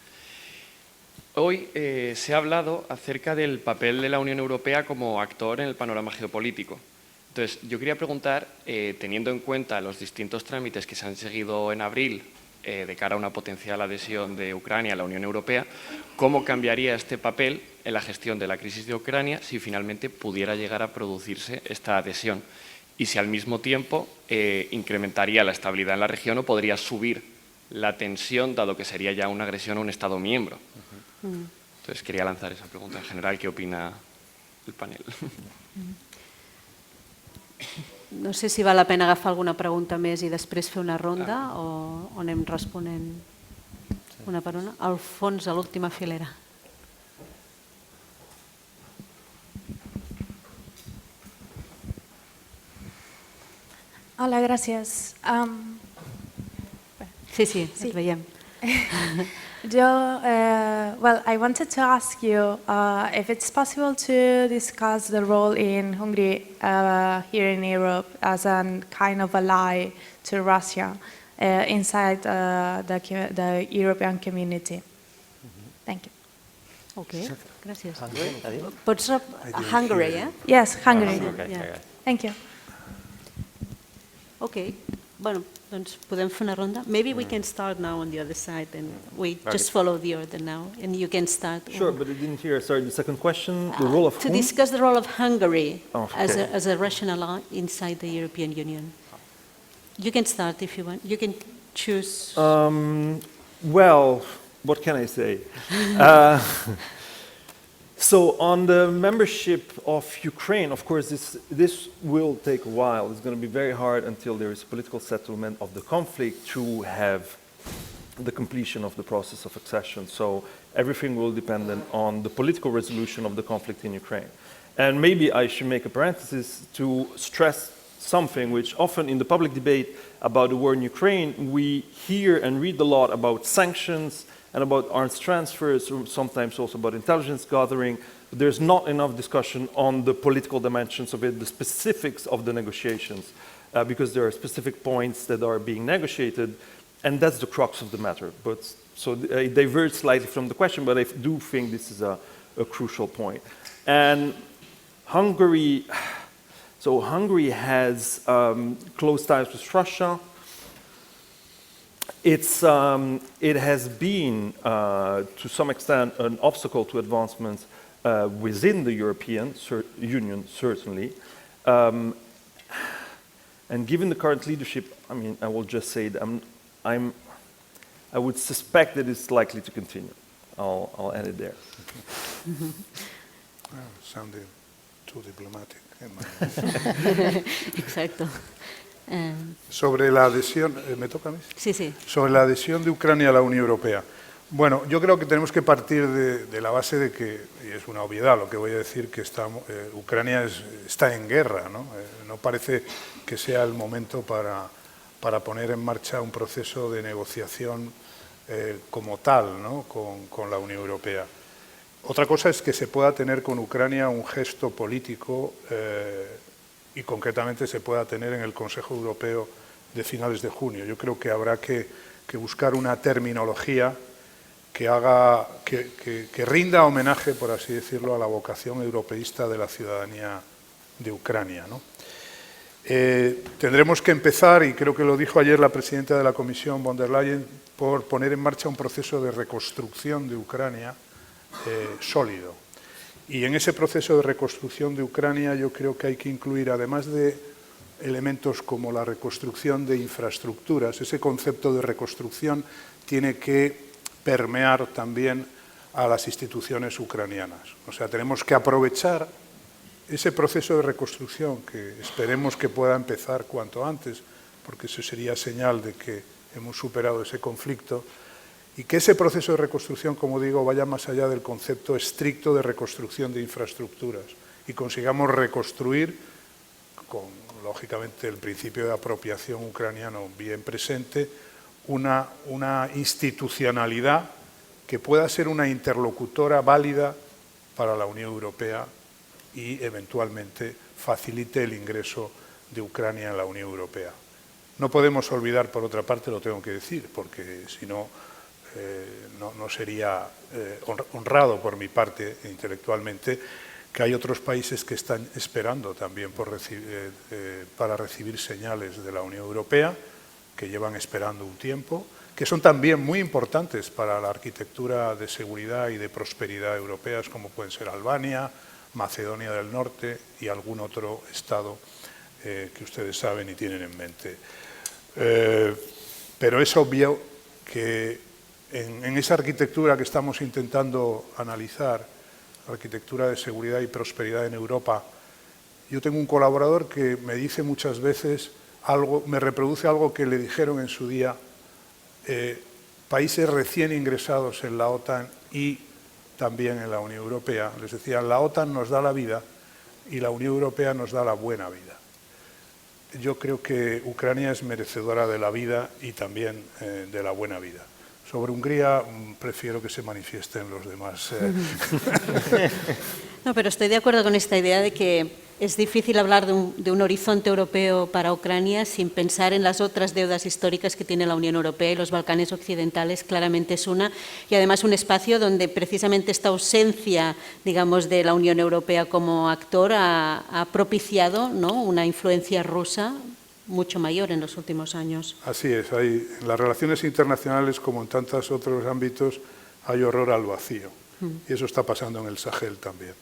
Hoy se ha hablado acerca del papel de la Unión Europea como actor en el panorama geopolítico. Entonces, yo quería preguntar, teniendo en cuenta los distintos trámites que se han seguido en abril de cara a una potencial adhesión de Ucrania a la Unión Europea, ¿cómo cambiaría este papel en la gestión de la crisis de Ucrania si finalmente pudiera llegar a producirse esta adhesión? Y si al mismo tiempo incrementaría la estabilidad en la región o podría subir la tensión, dado que sería ya una agresión a un Estado miembro. Entonces, quería lanzar esa pregunta en general. ¿Qué opina el panel? No sé si val la pena agafar alguna pregunta més i després fer una ronda o anem responent una per una. Al fons, a l'última filera. Hola, gràcies. Sí, et veiem. Well, I wanted to ask you if it's possible to discuss the role in Hungary here in Europe as a kind of ally to Russia inside the European community. Thank you. Ok, gràcies. Hungary? Pots Hungary, eh? Yes, Hungary. Yeah. Thank you. Ok, bueno, doncs podem fer una ronda. Maybe we can start now on the other side and we just follow the order now and you can start. Sure, but I didn't hear, sorry, the second question, the role of To whom? discuss the role of Hungary Oh, okay. as a Russian ally inside the European Union. You can start if you want. You can choose. Well, what can I say? So on the membership of Ukraine, of course, this will take a while. It's going to be very hard until there is political settlement of the conflict to have the completion of the process of accession. So everything will depend on the political resolution of the conflict in Ukraine. And maybe I should make a parenthesis to stress something which often in the public debate about the war in Ukraine, we hear and read a lot about sanctions and about arms transfers, or sometimes also about intelligence gathering. There's not enough discussion on the political dimensions of it, the specifics of the negotiations, because there are specific points that are being negotiated, and that's the crux of the matter. But so I divert slightly from the question, but I do think this is a crucial point. And Hungary, so Hungary has close ties with Russia. It has been, to some extent, an obstacle to advancement within the European Union, certainly. And given the current leadership, I mean, I will just say that I would suspect that it's likely to continue. I'll end it there. Sounding too diplomatic. Exacto. Sobre la adhesión, ¿me toca a mí? Sí, sí. Sobre la adhesión de Ucrania a la Unión Europea. Bueno, yo creo que tenemos que partir de la base de que, y es una obviedad lo que voy a decir, que Ucrania está en guerra, ¿no? No parece que sea el momento para poner en marcha un proceso de negociación como tal, ¿no? con la Unión Europea. Otra cosa es que se pueda tener con Ucrania un gesto político y concretamente se pueda tener en el Consejo Europeo de finales de junio. Yo creo que habrá que buscar una terminología que rinda homenaje, por así decirlo, a la vocación europeísta de la ciudadanía de Ucrania, ¿no? Tendremos que empezar, y creo que lo dijo ayer la presidenta de la Comisión, von der Leyen, por poner en marcha un proceso de reconstrucción de Ucrania sólido. Y en ese proceso de reconstrucción de Ucrania yo creo que hay que incluir, además de elementos como la reconstrucción de infraestructuras, ese concepto de reconstrucción tiene que permear también a las instituciones ucranianas. O sea, tenemos que aprovechar ese proceso de reconstrucción que esperemos que pueda empezar cuanto antes, porque eso sería señal de que hemos superado ese conflicto, y que ese proceso de reconstrucción, como digo, vaya más allá del concepto estricto de reconstrucción de infraestructuras y consigamos reconstruir, con lógicamente el principio de apropiación ucraniano bien presente, una institucionalidad que pueda ser una interlocutora válida para la Unión Europea y eventualmente facilite el ingreso de Ucrania en la Unión Europea. No podemos olvidar, por otra parte, lo tengo que decir, porque si no no sería honrado por mi parte intelectualmente, que hay otros países que están esperando también para recibir señales de la Unión Europea, que llevan esperando un tiempo, que son también muy importantes para la arquitectura de seguridad y de prosperidad europeas, como pueden ser Albania, Macedonia del Norte y algún otro estado que ustedes saben y tienen en mente. Pero es obvio que en esa arquitectura que estamos intentando analizar, arquitectura de seguridad y prosperidad en Europa, yo tengo un colaborador que me dice muchas veces algo, me reproduce algo que le dijeron en su día países recién ingresados en la OTAN y también en la Unión Europea. Les decían, la OTAN nos da la vida y la Unión Europea nos da la buena vida. Yo creo que Ucrania es merecedora de la vida y también de la buena vida. Sobre Hungría prefiero que se manifiesten los demás. No, pero estoy de acuerdo con esta idea de que es difícil hablar de un horizonte europeo para Ucrania sin pensar en las otras deudas históricas que tiene la Unión Europea, y los Balcanes occidentales claramente es una, y además un espacio donde precisamente esta ausencia, digamos, de la Unión Europea como actor ha propiciado, ¿no?, una influencia rusa mucho mayor en los últimos años. Así es, en las relaciones internacionales, como en tantos otros ámbitos, hay horror al vacío. Y eso está pasando en el Sahel también.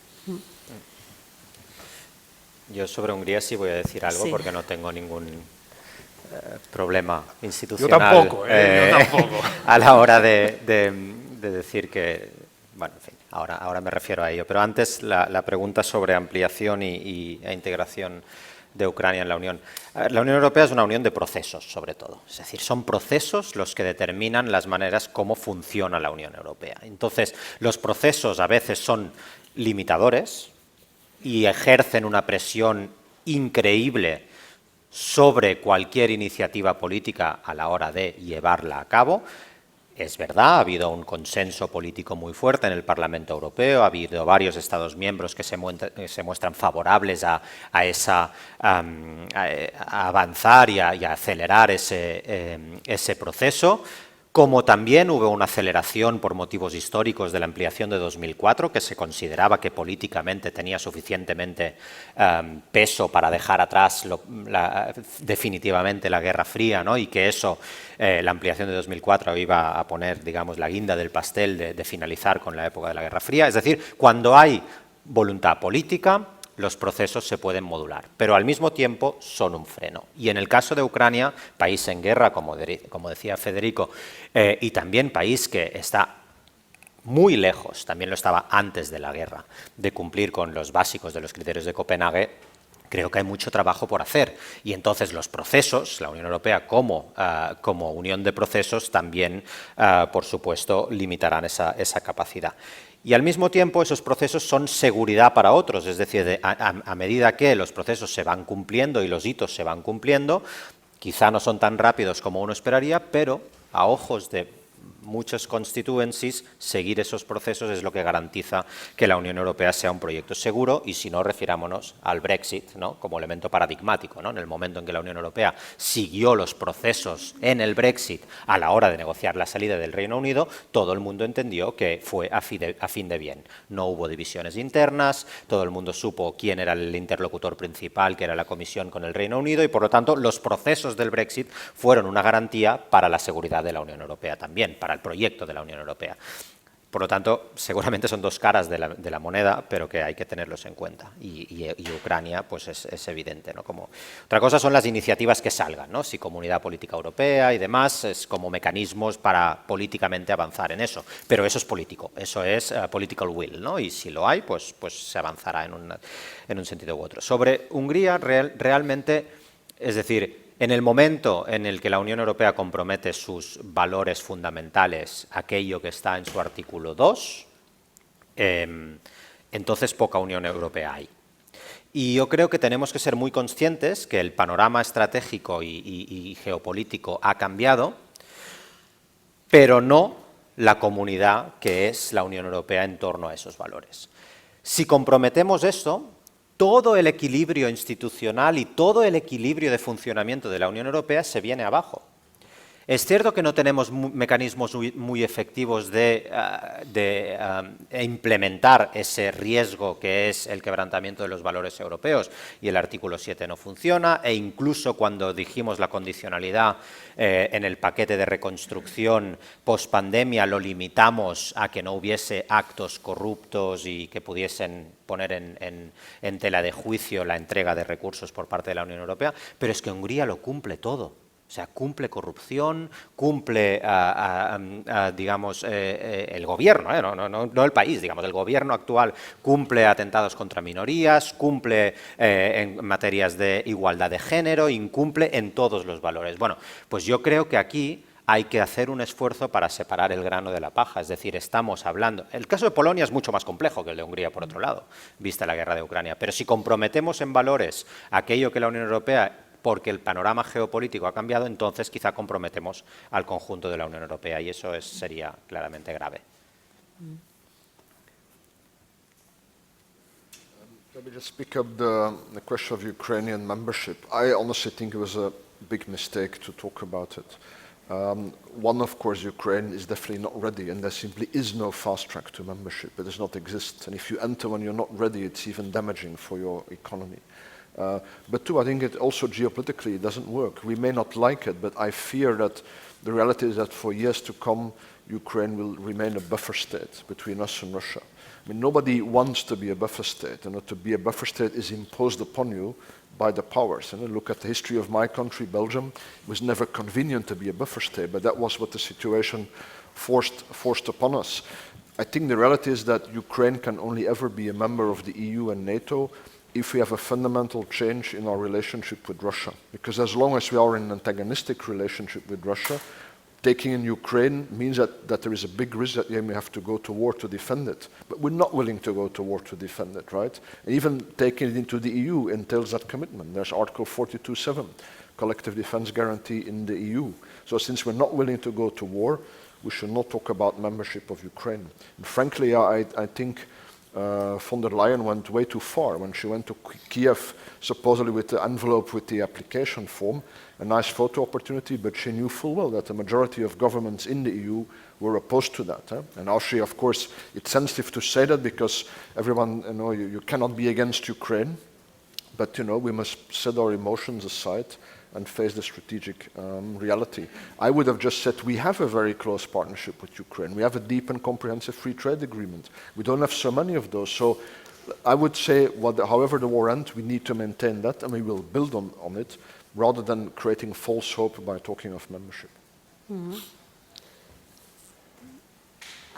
Yo sobre Hungría sí voy a decir algo, Sí. porque no tengo ningún problema institucional. Yo tampoco, yo tampoco. A la hora de decir que, bueno, en fin, ahora me refiero a ello. Pero antes la pregunta sobre ampliación e integración de Ucrania en la Unión. La Unión Europea es una unión de procesos, sobre todo. Es decir, son procesos los que determinan las maneras como funciona la Unión Europea. Entonces, los procesos a veces son limitadores y ejercen una presión increíble sobre cualquier iniciativa política a la hora de llevarla a cabo. Es verdad, ha habido un consenso político muy fuerte en el Parlamento Europeo, ha habido varios Estados miembros que se muestran favorables a avanzar y a acelerar ese proceso, como también hubo una aceleración por motivos históricos de la ampliación de 2004, que se consideraba que políticamente tenía suficientemente peso para dejar atrás definitivamente la Guerra Fría, ¿no? Y que eso, la ampliación de 2004 iba a poner, digamos, la guinda del pastel de finalizar con la época de la Guerra Fría. Es decir, cuando hay voluntad política, los procesos se pueden modular, pero al mismo tiempo son un freno. Y en el caso de Ucrania, país en guerra, como decía Federico, y también país que está muy lejos, también lo estaba antes de la guerra, de cumplir con los básicos de los criterios de Copenhague, creo que hay mucho trabajo por hacer. Y entonces los procesos, la Unión Europea como unión de procesos, también, por supuesto, limitarán esa capacidad. Y al mismo tiempo esos procesos son seguridad para otros, es decir, a medida que los procesos se van cumpliendo y los hitos se van cumpliendo, quizá no son tan rápidos como uno esperaría, pero a ojos de muchos constituencies, seguir esos procesos es lo que garantiza que la Unión Europea sea un proyecto seguro, y si no, refirámonos al Brexit, ¿no?, como elemento paradigmático, ¿no? En el momento en que la Unión Europea siguió los procesos en el Brexit a la hora de negociar la salida del Reino Unido, todo el mundo entendió que fue a fin de bien. No hubo divisiones internas, todo el mundo supo quién era el interlocutor principal, que era la Comisión con el Reino Unido, y por lo tanto los procesos del Brexit fueron una garantía para la seguridad de la Unión Europea también, para el proyecto de la Unión Europea. Por lo tanto, seguramente son dos caras de la moneda, pero que hay que tenerlos en cuenta. Y Ucrania, pues es evidente, ¿no? Otra cosa son las iniciativas que salgan, ¿no? Si Comunidad Política Europea y demás, es como mecanismos para políticamente avanzar en eso. Pero eso es político, eso es political will, ¿no? Y si lo hay, pues se avanzará en un sentido u otro. Sobre Hungría, realmente, es decir, en el momento en el que la Unión Europea compromete sus valores fundamentales, aquello que está en su artículo 2, entonces poca Unión Europea hay. Y yo creo que tenemos que ser muy conscientes que el panorama estratégico y geopolítico ha cambiado, pero no la comunidad que es la Unión Europea en torno a esos valores. Si comprometemos eso, todo el equilibrio institucional y todo el equilibrio de funcionamiento de la Unión Europea se viene abajo. Es cierto que no tenemos mecanismos muy efectivos de implementar ese riesgo que es el quebrantamiento de los valores europeos, y el artículo 7 no funciona, e incluso cuando dijimos la condicionalidad en el paquete de reconstrucción post-pandemia lo limitamos a que no hubiese actos corruptos y que pudiesen poner en tela de juicio la entrega de recursos por parte de la Unión Europea, pero es que Hungría lo cumple todo. O sea, cumple corrupción, cumple, digamos, el gobierno, no el país, digamos, el gobierno actual cumple atentados contra minorías, cumple en materias de igualdad de género, incumple en todos los valores. Bueno, pues yo creo que aquí hay que hacer un esfuerzo para separar el grano de la paja, es decir, estamos hablando... El caso de Polonia es mucho más complejo que el de Hungría, por otro lado, vista la guerra de Ucrania, pero si comprometemos en valores aquello que la Unión Europea, porque el panorama geopolítico ha cambiado, entonces quizá comprometemos al conjunto de la Unión Europea, y eso sería claramente grave. Let me just pick up the question of Ukrainian membership. I honestly think it was a big mistake to talk about it. One, of course, Ukraine is definitely not ready, and there simply is no fast track to membership. It does not exist. And if you enter when you're not ready, it's even damaging for your economy. But two, I think it also geopolitically it doesn't work. We may not like it, but I fear that the reality is that for years to come, Ukraine will remain a buffer state between us and Russia. I mean, nobody wants to be a buffer state, and to be a buffer state is imposed upon you by the powers. And look at the history of my country, Belgium. It was never convenient to be a buffer state, but that was what the situation forced upon us. I think the reality is that Ukraine can only ever be a member of the EU and NATO if we have a fundamental change in our relationship with Russia. Because as long as we are in an antagonistic relationship with Russia, taking in Ukraine means that there is a big risk that we have to go to war to defend it. But we're not willing to go to war to defend it, right? And even taking it into the EU entails that commitment. There's Article 42.7, collective defense guarantee in the EU. So since we're not willing to go to war, we should not talk about membership of Ukraine. And frankly, I think von der Leyen went way too far when she went to Kiev, supposedly with the envelope with the application form, a nice photo opportunity, but she knew full well that the majority of governments in the EU were opposed to that. And now she, of course, it's sensitive to say that because everyone, you cannot be against Ukraine, but we must set our emotions aside and face the strategic reality. I would have just said we have a very close partnership with Ukraine. We have a deep and comprehensive free trade agreement. We don't have so many of those. So I would say, however the war ends, we need to maintain that, and we will build on it, rather than creating false hope by talking of membership.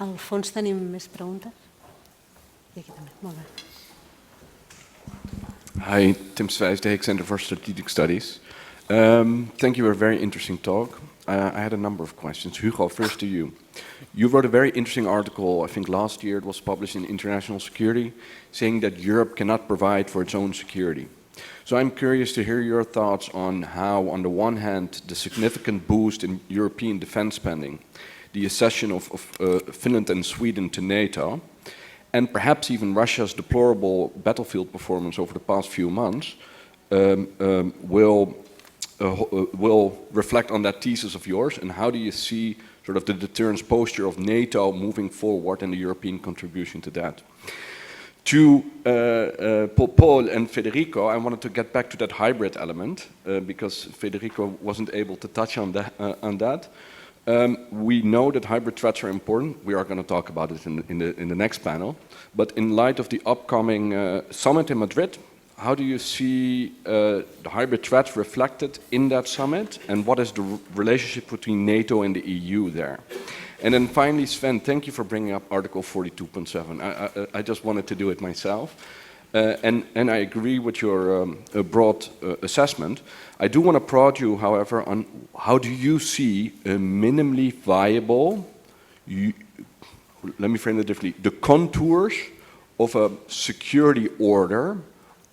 Al fons tenim més preguntes? I aquí també. Molt bé. Hi, Tim Swijs, the Hague Center for Strategic Studies. Thank you for a very interesting talk. I had a number of questions. Hugo, first to you. You wrote a very interesting article, I think last year it was published in International Security, saying that Europe cannot provide for its own security. So I'm curious to hear your thoughts on how, on the one hand, the significant boost in European defense spending, the accession of Finland and Sweden to NATO, and perhaps even Russia's deplorable battlefield performance over the past few months will reflect on that thesis of yours, and how do you see sort of the deterrence posture of NATO moving forward and the European contribution to that? To Paul and Federico, I wanted to get back to that hybrid element because Federico wasn't able to touch on that. We know that hybrid threats are important. We are going to talk about it in the next panel. But in light of the upcoming summit in Madrid, how do you see the hybrid threats reflected in that summit, and what is the relationship between NATO and the EU there? And then finally, Sven, thank you for bringing up Article 42.7. I just wanted to do it myself. And I agree with your broad assessment. I do want to prod you, however, on how do you see a minimally viable, let me frame it differently, the contours of a security order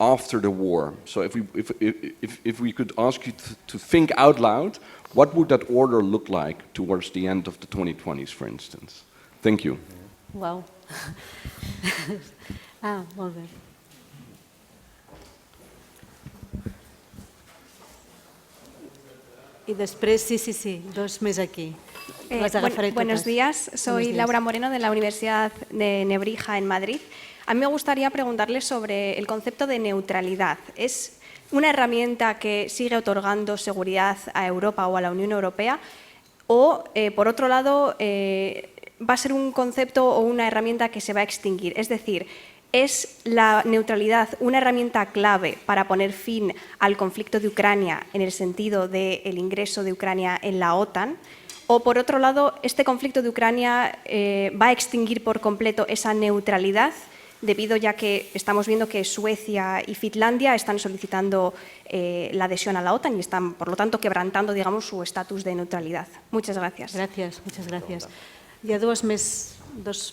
after the war. So if we could ask you to think out loud, what would that order look like towards the end of the 2020s, for instance? Thank you. Wow. Molt bé. I després, sí, dos més aquí. Les agafaré Buenos totes. días, soy Buenos días. Laura Moreno de la Universidad de Nebrija en Madrid. A mí me gustaría preguntarle sobre el concepto de neutralidad. ¿Es una herramienta que sigue otorgando seguridad a Europa o a la Unión Europea? O, por otro lado, va a ser un concepto o una herramienta que se va a extinguir. Es decir, ¿es la neutralidad una herramienta clave para poner fin al conflicto de Ucrania en el sentido del ingreso de Ucrania en la OTAN? O, por otro lado, ¿este conflicto de Ucrania va a extinguir por completo esa neutralidad, debido ya que estamos viendo que Suecia y Finlandia están solicitando la adhesión a la OTAN y están, por lo tanto, quebrantando, digamos, su estatus de neutralidad? Muchas gracias. Gràcies, muchas gracias. Hi ha dos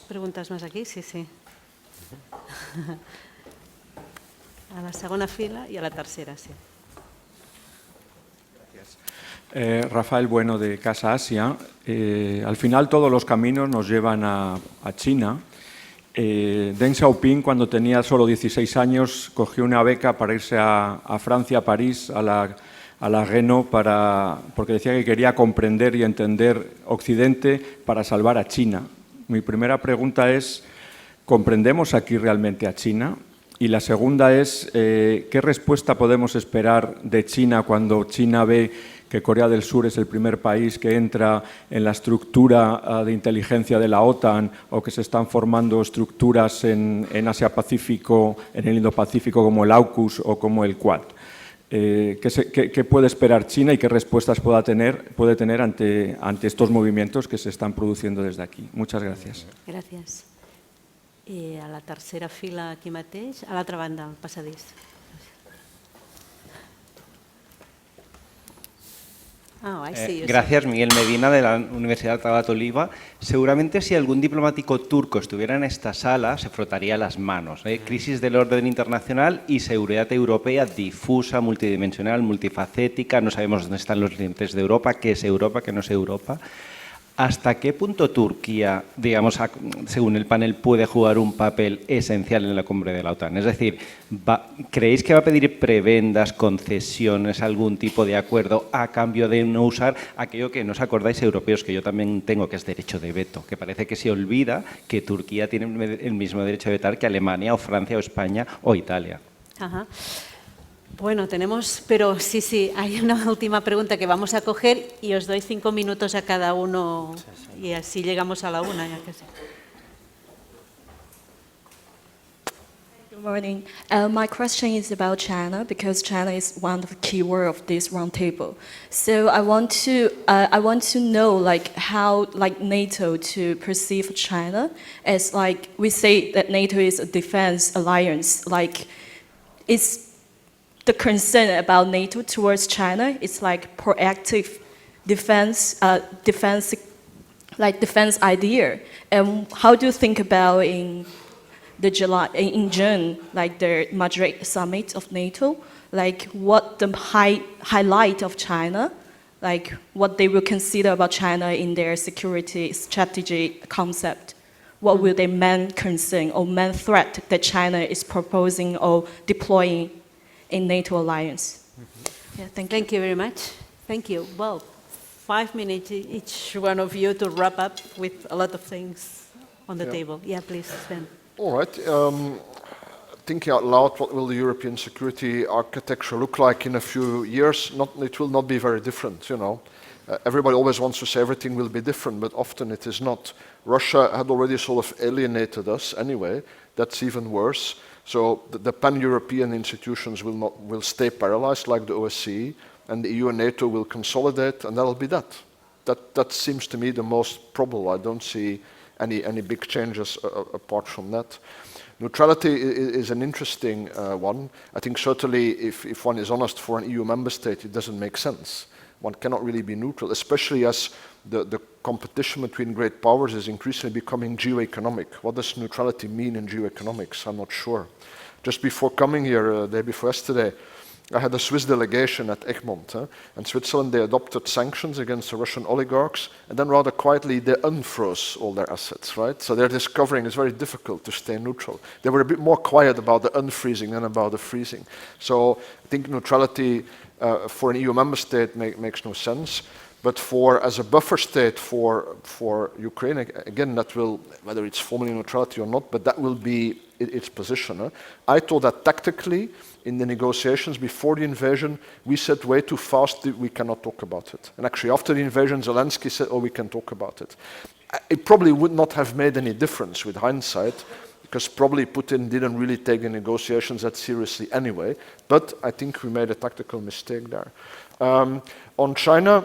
preguntes més aquí, sí. A la segona fila i a la tercera, sí. Rafael Bueno, de Casa Asia. Al final todos los caminos nos llevan a China. Deng Xiaoping, cuando tenía solo 16 años, cogió una beca para irse a Francia, a París, a la Renault, porque decía que quería comprender y entender Occidente para salvar a China. Mi primera pregunta es, ¿comprendemos aquí realmente a China? Y la segunda es, ¿qué respuesta podemos esperar de China cuando China ve que Corea del Sur es el primer país que entra en la estructura de inteligencia de la OTAN o que se están formando estructuras en Asia-Pacífico, en el Indo-Pacífico como el AUKUS o como el Quad? ¿Qué puede esperar China y qué respuestas puede tener ante estos movimientos que se están produciendo desde aquí? Muchas gracias. Gràcies. I a la tercera fila aquí mateix, a l'altra banda, al passadís. Gracias, Miguel Medina, de la Universidad Tabat Oliva. Seguramente si algún diplomático turco estuviera en esta sala, se frotaría las manos. Crisis del orden internacional y seguridad europea difusa, multidimensional, multifacética. No sabemos dónde están los límites de Europa, qué es Europa, qué no es Europa. ¿Hasta qué punto Turquía, digamos, según el panel, puede jugar un papel esencial en la cumbre de la OTAN? Es decir, ¿creéis que va a pedir prebendas, concesiones, algún tipo de acuerdo a cambio de no usar aquello que no os acordáis europeos, que yo también tengo, que es derecho de veto? Que parece que se olvida que Turquía tiene el mismo derecho de vetar que Alemania o Francia o España o Italia. Ajá. Bueno, pero sí, hay una última pregunta que vamos a coger y os doy 5 minutos a cada uno y así llegamos a la una. Ya que sí. Good morning. My question is about China because China is one of the key words of this roundtable. So I want to know how NATO to perceive China as we say that NATO is a defense alliance. It's the concern about NATO towards China is proactive defense idea. And how do you think about in June, the Madrid summit of NATO, what the highlight of China, what they will consider about China in their security strategy concept? What will their main concern or main threat that China is proposing or deploying in NATO alliance? Yeah, Thank you very much. Thank you. Well, 5 minutes each one of you to wrap up with a lot of things on the table. Yeah, please, Sven. All right. Thinking out loud, what will the European security architecture look like in a few years? It will not be very different, Everybody always wants to say everything will be different, but often it is not. Russia had already sort of alienated us anyway. That's even worse. So the pan-European institutions will stay paralyzed like the OSCE, and the EU and NATO will consolidate, and that'll be that. That seems to me the most probable. I don't see any big changes apart from that. Neutrality is an interesting one. I think certainly if one is honest for an EU member state, it doesn't make sense. One cannot really be neutral, especially as the competition between great powers is increasingly becoming geoeconomic. What does neutrality mean in geoeconomics? I'm not sure. Just before coming here, the day before yesterday, I had a Swiss delegation at Egmont, and Switzerland, they adopted sanctions against the Russian oligarchs, and then rather quietly they unfroze all their assets, right? So they're discovering it's very difficult to stay neutral. They were a bit more quiet about the unfreezing than about the freezing. So I think neutrality for an EU member state makes no sense. But as a buffer state for Ukraine, again, that will, whether it's formally neutrality or not, but that will be its position. I thought that tactically, in the negotiations before the invasion, we said way too fast, we cannot talk about it. And actually, after the invasion, Zelensky said, oh, we can talk about it. It probably would not have made any difference with hindsight, because probably Putin didn't really take the negotiations that seriously anyway. But I think we made a tactical mistake there. On China,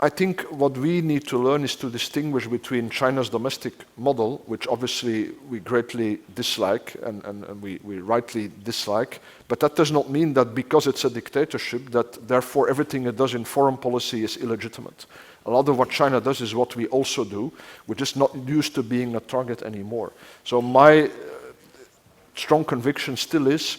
I think what we need to learn is to distinguish between China's domestic model, which obviously we greatly dislike and we rightly dislike, but that does not mean that because it's a dictatorship that therefore everything it does in foreign policy is illegitimate. A lot of what China does is what we also do. We're just not used to being a target anymore. So my strong conviction still is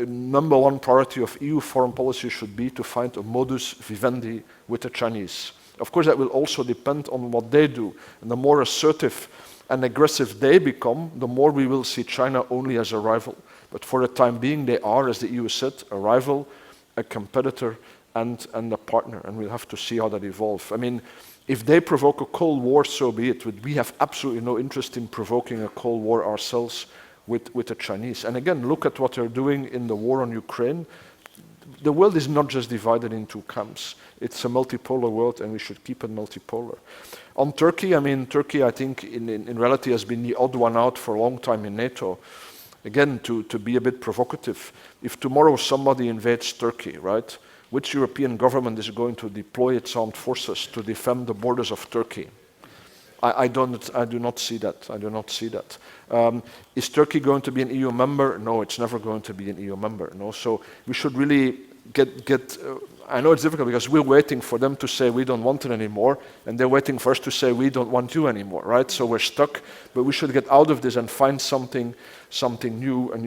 number one priority of EU foreign policy should be to find a modus vivendi with the Chinese. Of course, that will also depend on what they do. And the more assertive and aggressive they become, the more we will see China only as a rival. But for the time being, they are, as the EU said, a rival, a competitor, and a partner. And we'll have to see how that evolves. I mean, if they provoke a Cold War, so be it. We have absolutely no interest in provoking a Cold War ourselves with the Chinese. And again, look at what they're doing in the war on Ukraine. The world is not just divided into camps. It's a multipolar world, and we should keep it multipolar. On Turkey, I mean, Turkey, I think, in reality has been the odd one out for a long time in NATO. Again, to be a bit provocative, if tomorrow somebody invades Turkey, right, which European government is going to deploy its armed forces to defend the borders of Turkey? I do not see that. I do not see that. Is Turkey going to be an EU member? No, it's never going to be an EU member. No, so we should really get. I know it's difficult because we're waiting for them to say we don't want it anymore, and they're waiting for us to say we don't want you anymore, right? So we're stuck. But we should get out of this and find something new, a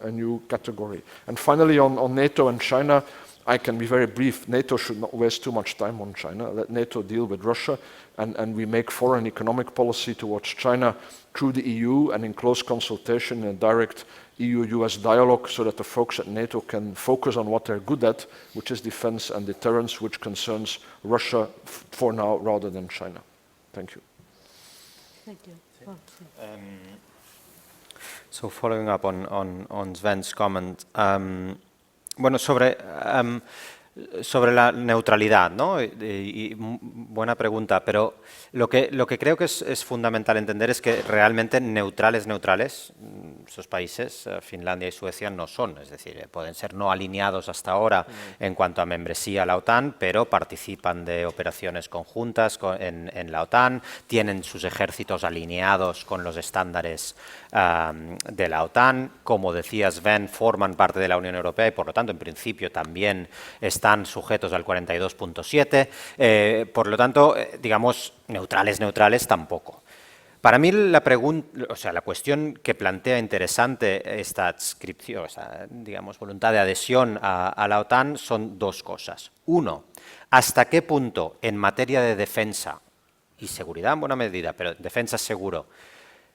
new category. And finally, on NATO and China, I can be very brief. NATO should not waste too much time on China. Let NATO deal with Russia, and we make foreign economic policy towards China through the EU and in close consultation and direct EU-US dialogue so that the folks at NATO can focus on what they're good at, which is defense and deterrence, which concerns Russia for now rather than China. Thank you. Thank you. So following up on Sven's comment, bueno, sobre la neutralidad, ¿no? Y buena pregunta, pero lo que creo que es fundamental entender es que realmente neutrales, esos países, Finlandia y Suecia, no son. Es decir, pueden ser no alineados hasta ahora en cuanto a membresía a la OTAN, pero participan de operaciones conjuntas en la OTAN, tienen sus ejércitos alineados con los estándares de la OTAN. Como decía Sven, forman parte de la Unión Europea y, por lo tanto, en principio también están sujetos al 42.7. Por lo tanto, digamos, neutrales tampoco. Para mí la cuestión que plantea interesante esta adscripción, digamos, voluntad de adhesión a la OTAN son dos cosas. Uno, ¿hasta qué punto en materia de defensa y seguridad en buena medida, pero defensa seguro,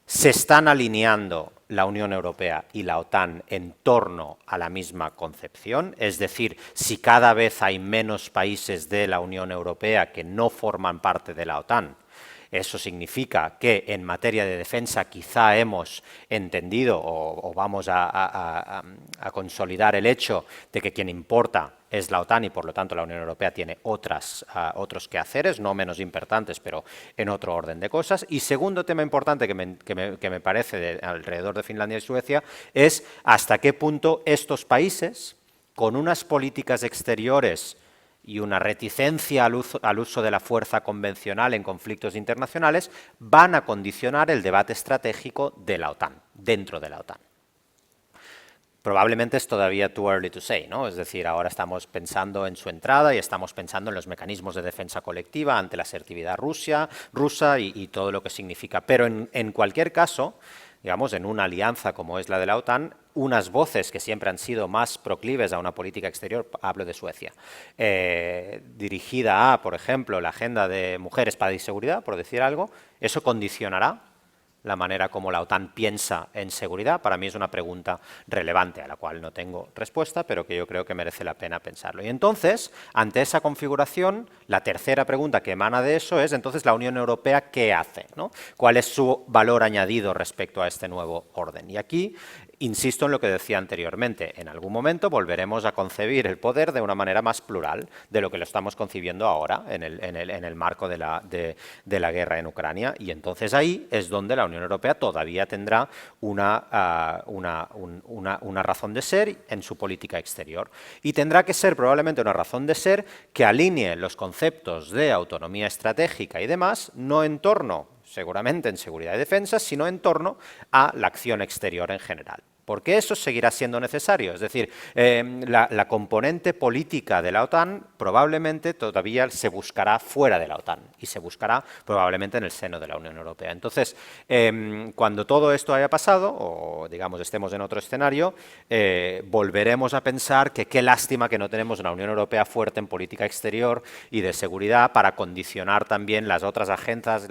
se están alineando la Unión Europea y la OTAN en torno a la misma concepción? Es decir, si cada vez hay menos países de la Unión Europea que no forman parte de la OTAN, eso significa que en materia de defensa quizá hemos entendido o vamos a consolidar el hecho de que quien importa es la OTAN y por lo tanto la Unión Europea tiene otros quehaceres, no menos importantes, pero en otro orden de cosas. Y segundo tema importante que me parece alrededor de Finlandia y Suecia es hasta qué punto estos países, con unas políticas exteriores y una reticencia al uso de la fuerza convencional en conflictos internacionales, van a condicionar el debate estratégico de la OTAN, dentro de la OTAN. Probablemente es todavía too early to say, ¿no? Es decir, ahora estamos pensando en su entrada y estamos pensando en los mecanismos de defensa colectiva ante la asertividad rusa y todo lo que significa. Pero en cualquier caso, digamos, en una alianza como es la de la OTAN, unas voces que siempre han sido más proclives a una política exterior, hablo de Suecia, dirigida a, por ejemplo, la agenda de mujeres, paz y seguridad, por decir algo, eso condicionará la manera como la OTAN piensa en seguridad. Para mí es una pregunta relevante a la cual no tengo respuesta, pero que yo creo que merece la pena pensarlo. Y entonces, ante esa configuración, la tercera pregunta que emana de eso es, entonces, ¿la Unión Europea qué hace, ¿no? ¿Cuál es su valor añadido respecto a este nuevo orden? Y aquí insisto en lo que decía anteriormente, en algún momento volveremos a concebir el poder de una manera más plural de lo que lo estamos concibiendo ahora en el marco de la guerra en Ucrania, y entonces ahí es donde la Unión Europea todavía tendrá una razón de ser en su política exterior, y tendrá que ser probablemente una razón de ser que alinee los conceptos de autonomía estratégica y demás, no en torno seguramente en seguridad y defensa, sino en torno a la acción exterior en general. Porque eso seguirá siendo necesario. Es decir, la componente política de la OTAN probablemente todavía se buscará fuera de la OTAN y se buscará probablemente en el seno de la Unión Europea. Entonces, cuando todo esto haya pasado, o digamos estemos en otro escenario, volveremos a pensar que qué lástima que no tenemos una Unión Europea fuerte en política exterior y de seguridad para condicionar también las otras agendas,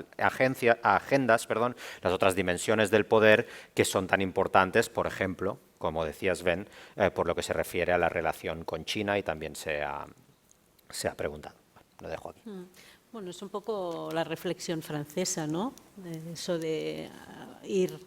las otras dimensiones del poder que son tan importantes, por ejemplo, como decía Sven, por lo que se refiere a la relación con China, y también se ha preguntado. Lo dejo aquí. Bueno, es un poco la reflexión francesa, ¿no? Eso de ir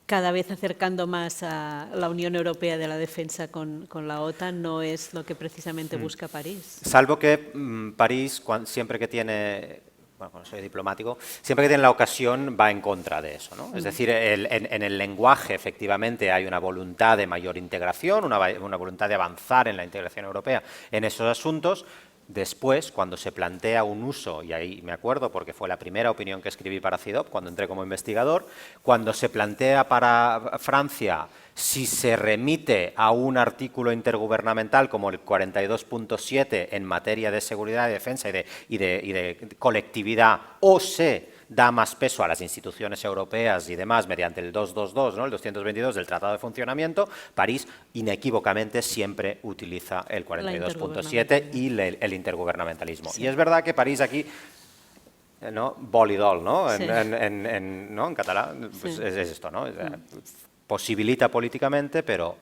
cada vez acercando más a la Unión Europea de la defensa con la OTAN no es lo que precisamente busca París. Salvo que París, siempre que tiene... Bueno, soy diplomático, siempre que tiene la ocasión va en contra de eso, ¿no? Es decir, en el lenguaje efectivamente hay una voluntad de mayor integración, una voluntad de avanzar en la integración europea en esos asuntos. Después, cuando se plantea un uso, y ahí me acuerdo porque fue la primera opinión que escribí para CIDOP cuando entré como investigador, cuando se plantea para Francia si se remite a un artículo intergubernamental como el 42.7 en materia de seguridad y defensa y de colectividad, o se da más peso a las instituciones europeas y demás mediante el 222, ¿no? El 222 del Tratado de Funcionamiento, París inequívocamente siempre utiliza el 42.7 y el intergubernamentalismo. Sí. Y es verdad que París aquí, ¿no? Vol i dol, ¿no? Sí. ¿No? En catalán pues sí. es esto, ¿no? Posibilita políticamente, pero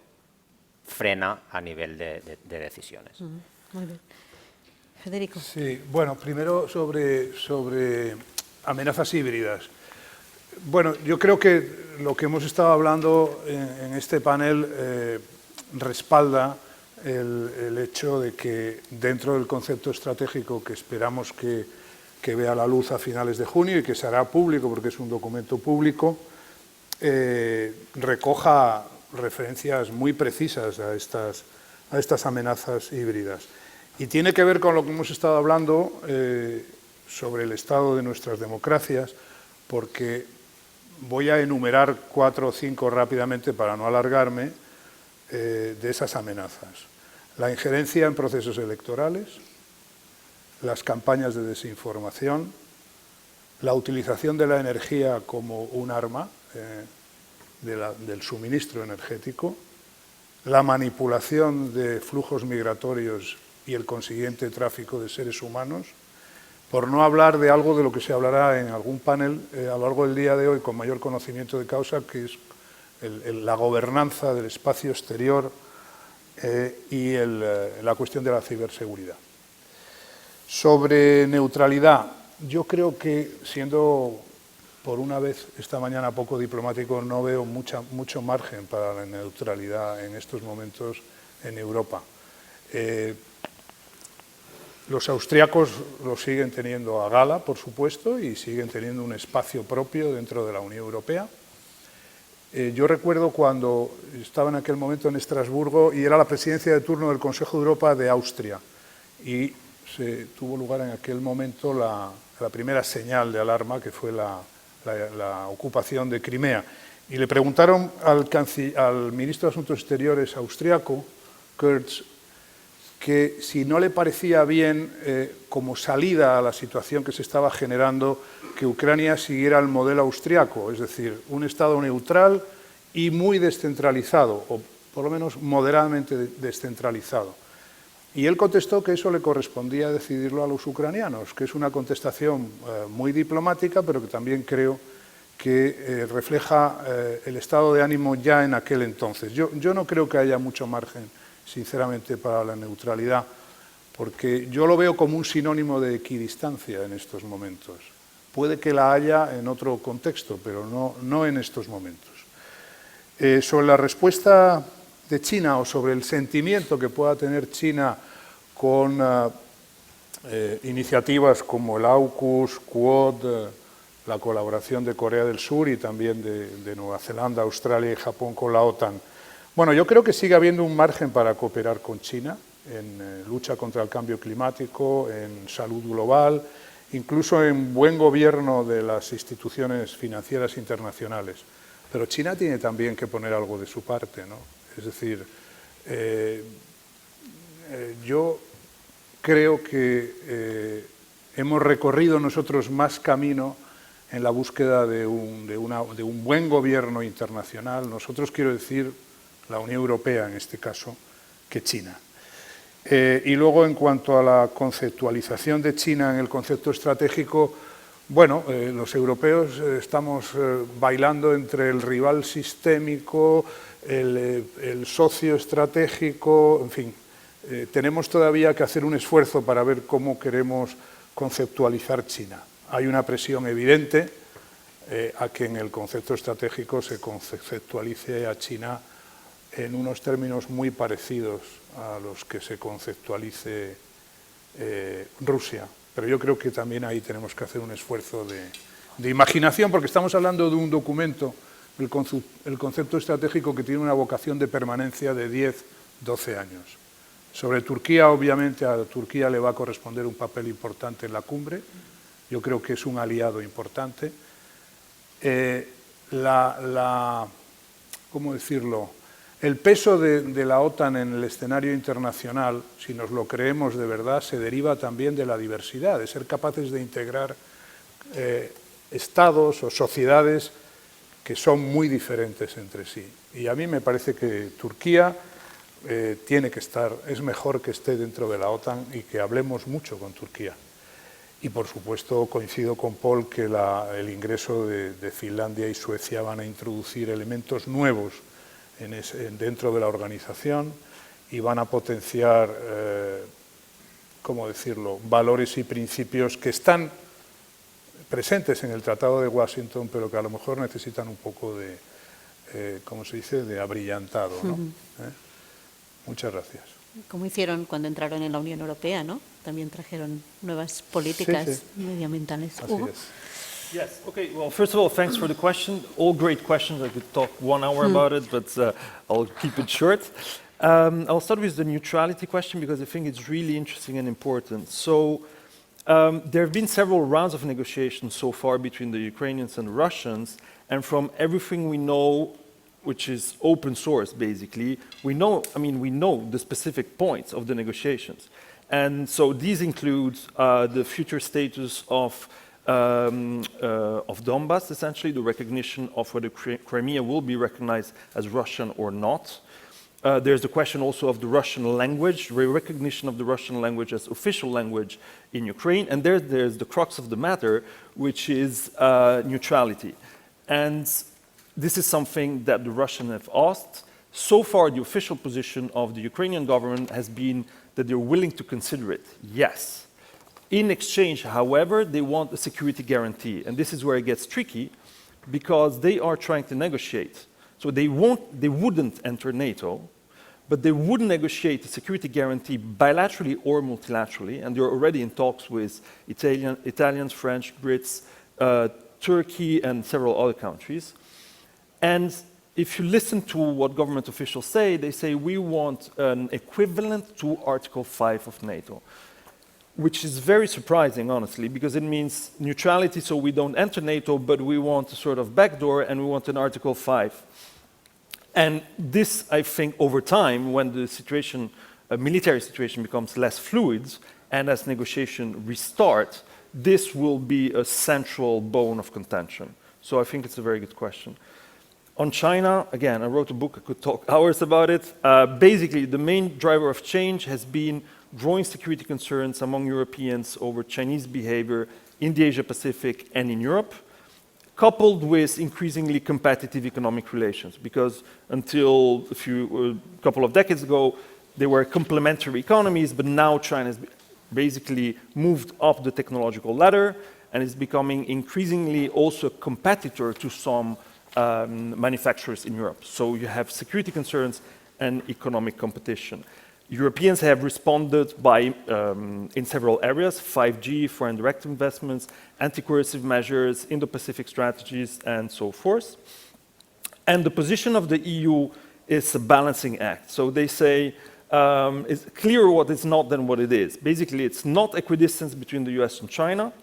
frena a nivel de decisiones. Muy bien. Federico. Sí, bueno, primero sobre amenazas híbridas. Bueno, yo creo que lo que hemos estado hablando en este panel respalda el hecho de que dentro del concepto estratégico que esperamos que vea la luz a finales de junio y que se hará público porque es un documento público, recoja referencias muy precisas a estas amenazas híbridas. Y tiene que ver con lo que hemos estado hablando sobre el estado de nuestras democracias, porque voy a enumerar 4 o 5 rápidamente para no alargarme de esas amenazas. La injerencia en procesos electorales, las campañas de desinformación, la utilización de la energía como un arma del suministro energético, la manipulación de flujos migratorios y el consiguiente tráfico de seres humanos, por no hablar de algo de lo que se hablará en algún panel a lo largo del día de hoy con mayor conocimiento de causa, que es la gobernanza del espacio exterior y la cuestión de la ciberseguridad. Sobre neutralidad, yo creo que, siendo por una vez esta mañana poco diplomático, no veo mucho margen para la neutralidad en estos momentos en Europa. Los austriacos lo siguen teniendo a gala, por supuesto, y siguen teniendo un espacio propio dentro de la Unión Europea. Yo recuerdo cuando estaba en aquel momento en Estrasburgo y era la presidencia de turno del Consejo de Europa de Austria, y se tuvo lugar en aquel momento la primera señal de alarma, que fue la ocupación de Crimea. Y le preguntaron al ministro de Asuntos Exteriores austriaco, Kurz, que si no le parecía bien como salida a la situación que se estaba generando que Ucrania siguiera el modelo austriaco, es decir, un Estado neutral y muy descentralizado, o por lo menos moderadamente descentralizado. Y él contestó que eso le correspondía decidirlo a los ucranianos, que es una contestación muy diplomática, pero que también creo que refleja el estado de ánimo ya en aquel entonces. Yo no creo que haya mucho margen, sinceramente, para la neutralidad, porque yo lo veo como un sinónimo de equidistancia en estos momentos. Puede que la haya en otro contexto, pero no en estos momentos. Sobre la respuesta de China o sobre el sentimiento que pueda tener China con iniciativas como el AUKUS, Quad, la colaboración de Corea del Sur y también de Nueva Zelanda, Australia y Japón con la OTAN. Bueno, yo creo que sigue habiendo un margen para cooperar con China en lucha contra el cambio climático, en salud global, incluso en buen gobierno de las instituciones financieras internacionales. Pero China tiene también que poner algo de su parte, ¿no? Es decir, yo creo que hemos recorrido nosotros más camino en la búsqueda de un buen gobierno internacional. Nosotros, quiero decir, la Unión Europea en este caso, que China. Y luego, en cuanto a la conceptualización de China en el concepto estratégico, bueno, los europeos estamos bailando entre el rival sistémico, el socio estratégico, en fin, tenemos todavía que hacer un esfuerzo para ver cómo queremos conceptualizar China. Hay una presión evidente a que en el concepto estratégico se conceptualice a China en unos términos muy parecidos a los que se conceptualice Rusia. Pero yo creo que también ahí tenemos que hacer un esfuerzo de imaginación, porque estamos hablando de un documento, el concepto estratégico, que tiene una vocación de permanencia de 10, 12 años. Sobre Turquía, obviamente, a Turquía le va a corresponder un papel importante en la cumbre. Yo creo que es un aliado importante. ¿Cómo decirlo? El peso de la OTAN en el escenario internacional, si nos lo creemos de verdad, se deriva también de la diversidad, de ser capaces de integrar estados o sociedades que son muy diferentes entre sí. Y a mí me parece que Turquía tiene que estar, es mejor que esté dentro de la OTAN y que hablemos mucho con Turquía. Y por supuesto coincido con Paul que el ingreso de Finlandia y Suecia van a introducir elementos nuevos dentro de la organización y van a potenciar, ¿cómo decirlo?, valores y principios que están presentes en el Tratado de Washington, pero que a lo mejor necesitan un poco de, ¿cómo se dice?, de abrillantado, ¿no? Muchas gracias. Como hicieron cuando entraron en la Unión Europea, ¿no? También trajeron nuevas políticas medioambientales. Así es. Yes, okay, well, first of all, thanks for the question. All great questions. I could talk 1 hour about it, but I'll keep it short. I'll start with the neutrality question because I think it's really interesting and important. So there have been several rounds of negotiations so far between the Ukrainians and the Russians, and from everything we know, which is open source basically, we know the specific points of the negotiations. And so these include the future status of Donbass, essentially, the recognition of whether Crimea will be recognized as Russian or not. There's the question also of the Russian language, the recognition of the Russian language as official language in Ukraine. And there's the crux of the matter, which is neutrality. And this is something that the Russians have asked. So far, the official position of the Ukrainian government has been that they're willing to consider it, yes. In exchange, however, they want a security guarantee. And this is where it gets tricky, because they are trying to negotiate. So they wouldn't enter NATO, but they would negotiate a security guarantee bilaterally or multilaterally, and they're already in talks with Italians, French, Brits, Turkey, and several other countries. And if you listen to what government officials say, they say we want an equivalent to Article 5 of NATO, which is very surprising, honestly, because it means neutrality, so we don't enter NATO, but we want a sort of backdoor, and we want an Article 5. And this, I think, over time, when the situation, military situation becomes less fluid, and as negotiation restart, this will be a central bone of contention. So I think it's a very good question. On China, again, I wrote a book, I could talk hours about it. Basically, the main driver of change has been growing security concerns among Europeans over Chinese behavior in the Asia-Pacific and in Europe, coupled with increasingly competitive economic relations, because until a couple of decades ago, they were complementary economies, but now China has basically moved up the technological ladder and is becoming increasingly also a competitor to some manufacturers in Europe. So you have security concerns and economic competition. Europeans have responded by, in several areas, 5G, foreign direct investments, anti-coercive measures, Indo-Pacific strategies, and so forth. And the position of the EU is a balancing act. So they say, it's clearer what is not than what it is. Basically, it's not equidistance between the US and China.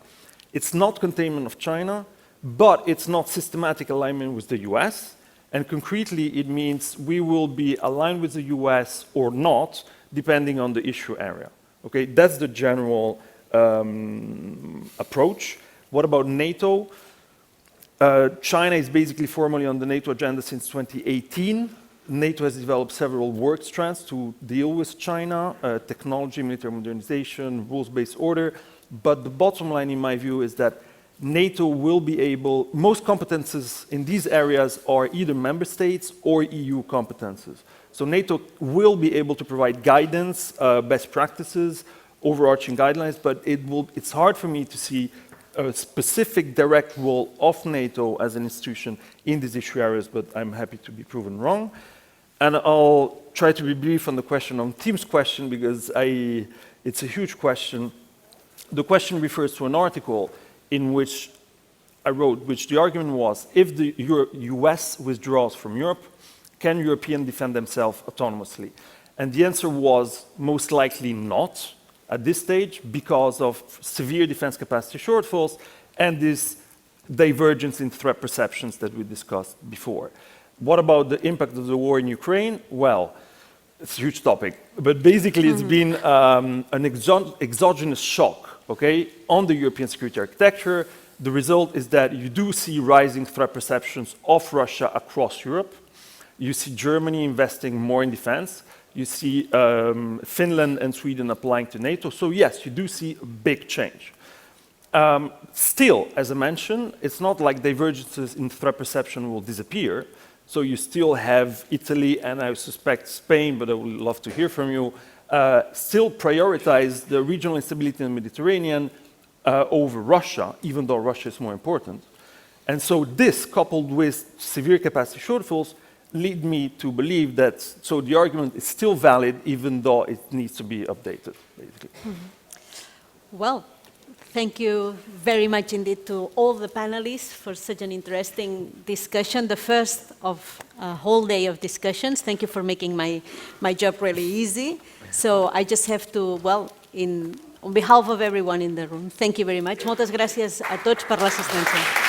It's not containment of China, but it's not systematic alignment with the US. And concretely, it means we will be aligned with the US or not, depending on the issue area. Okay, that's the general approach. What about NATO? China is basically formally on the NATO agenda since 2018. NATO has developed several work strands to deal with China, technology, military modernization, rules-based order. But the bottom line, in my view, is that NATO will be able, most competences in these areas are either member states or EU competences. So NATO will be able to provide guidance, best practices, overarching guidelines, but it's hard for me to see a specific direct role of NATO as an institution in these issue areas, but I'm happy to be proven wrong. And I'll try to be brief on the question, on Tim's question, because it's a huge question. The question refers to an article in which I wrote, which the argument was, if the US withdraws from Europe, can Europeans defend themselves autonomously? And the answer was most likely not at this stage because of severe defense capacity shortfalls and this divergence in threat perceptions that we discussed before. What about the impact of the war in Ukraine? Well, it's a huge topic, but basically it's been an exogenous shock, okay, on the European security architecture. The result is that you do see rising threat perceptions of Russia across Europe. You see Germany investing more in defense. You see Finland and Sweden applying to NATO. So yes, you do see a big change. Still, as I mentioned, it's not like divergences in threat perception will disappear. So you still have Italy and I suspect Spain, but I would love to hear from you, still prioritize the regional instability in the Mediterranean over Russia, even though Russia is more important. And so this, coupled with severe capacity shortfalls, lead me to believe that, so the argument is still valid, even though it needs to be updated, basically. Well, thank you very much indeed to all the panelists for such an interesting discussion, the first of a whole day of discussions. Thank you for making my job really easy. So I just have to, well, on behalf of everyone in the room, thank you very much. Moltes gràcies a tots per l'assistència.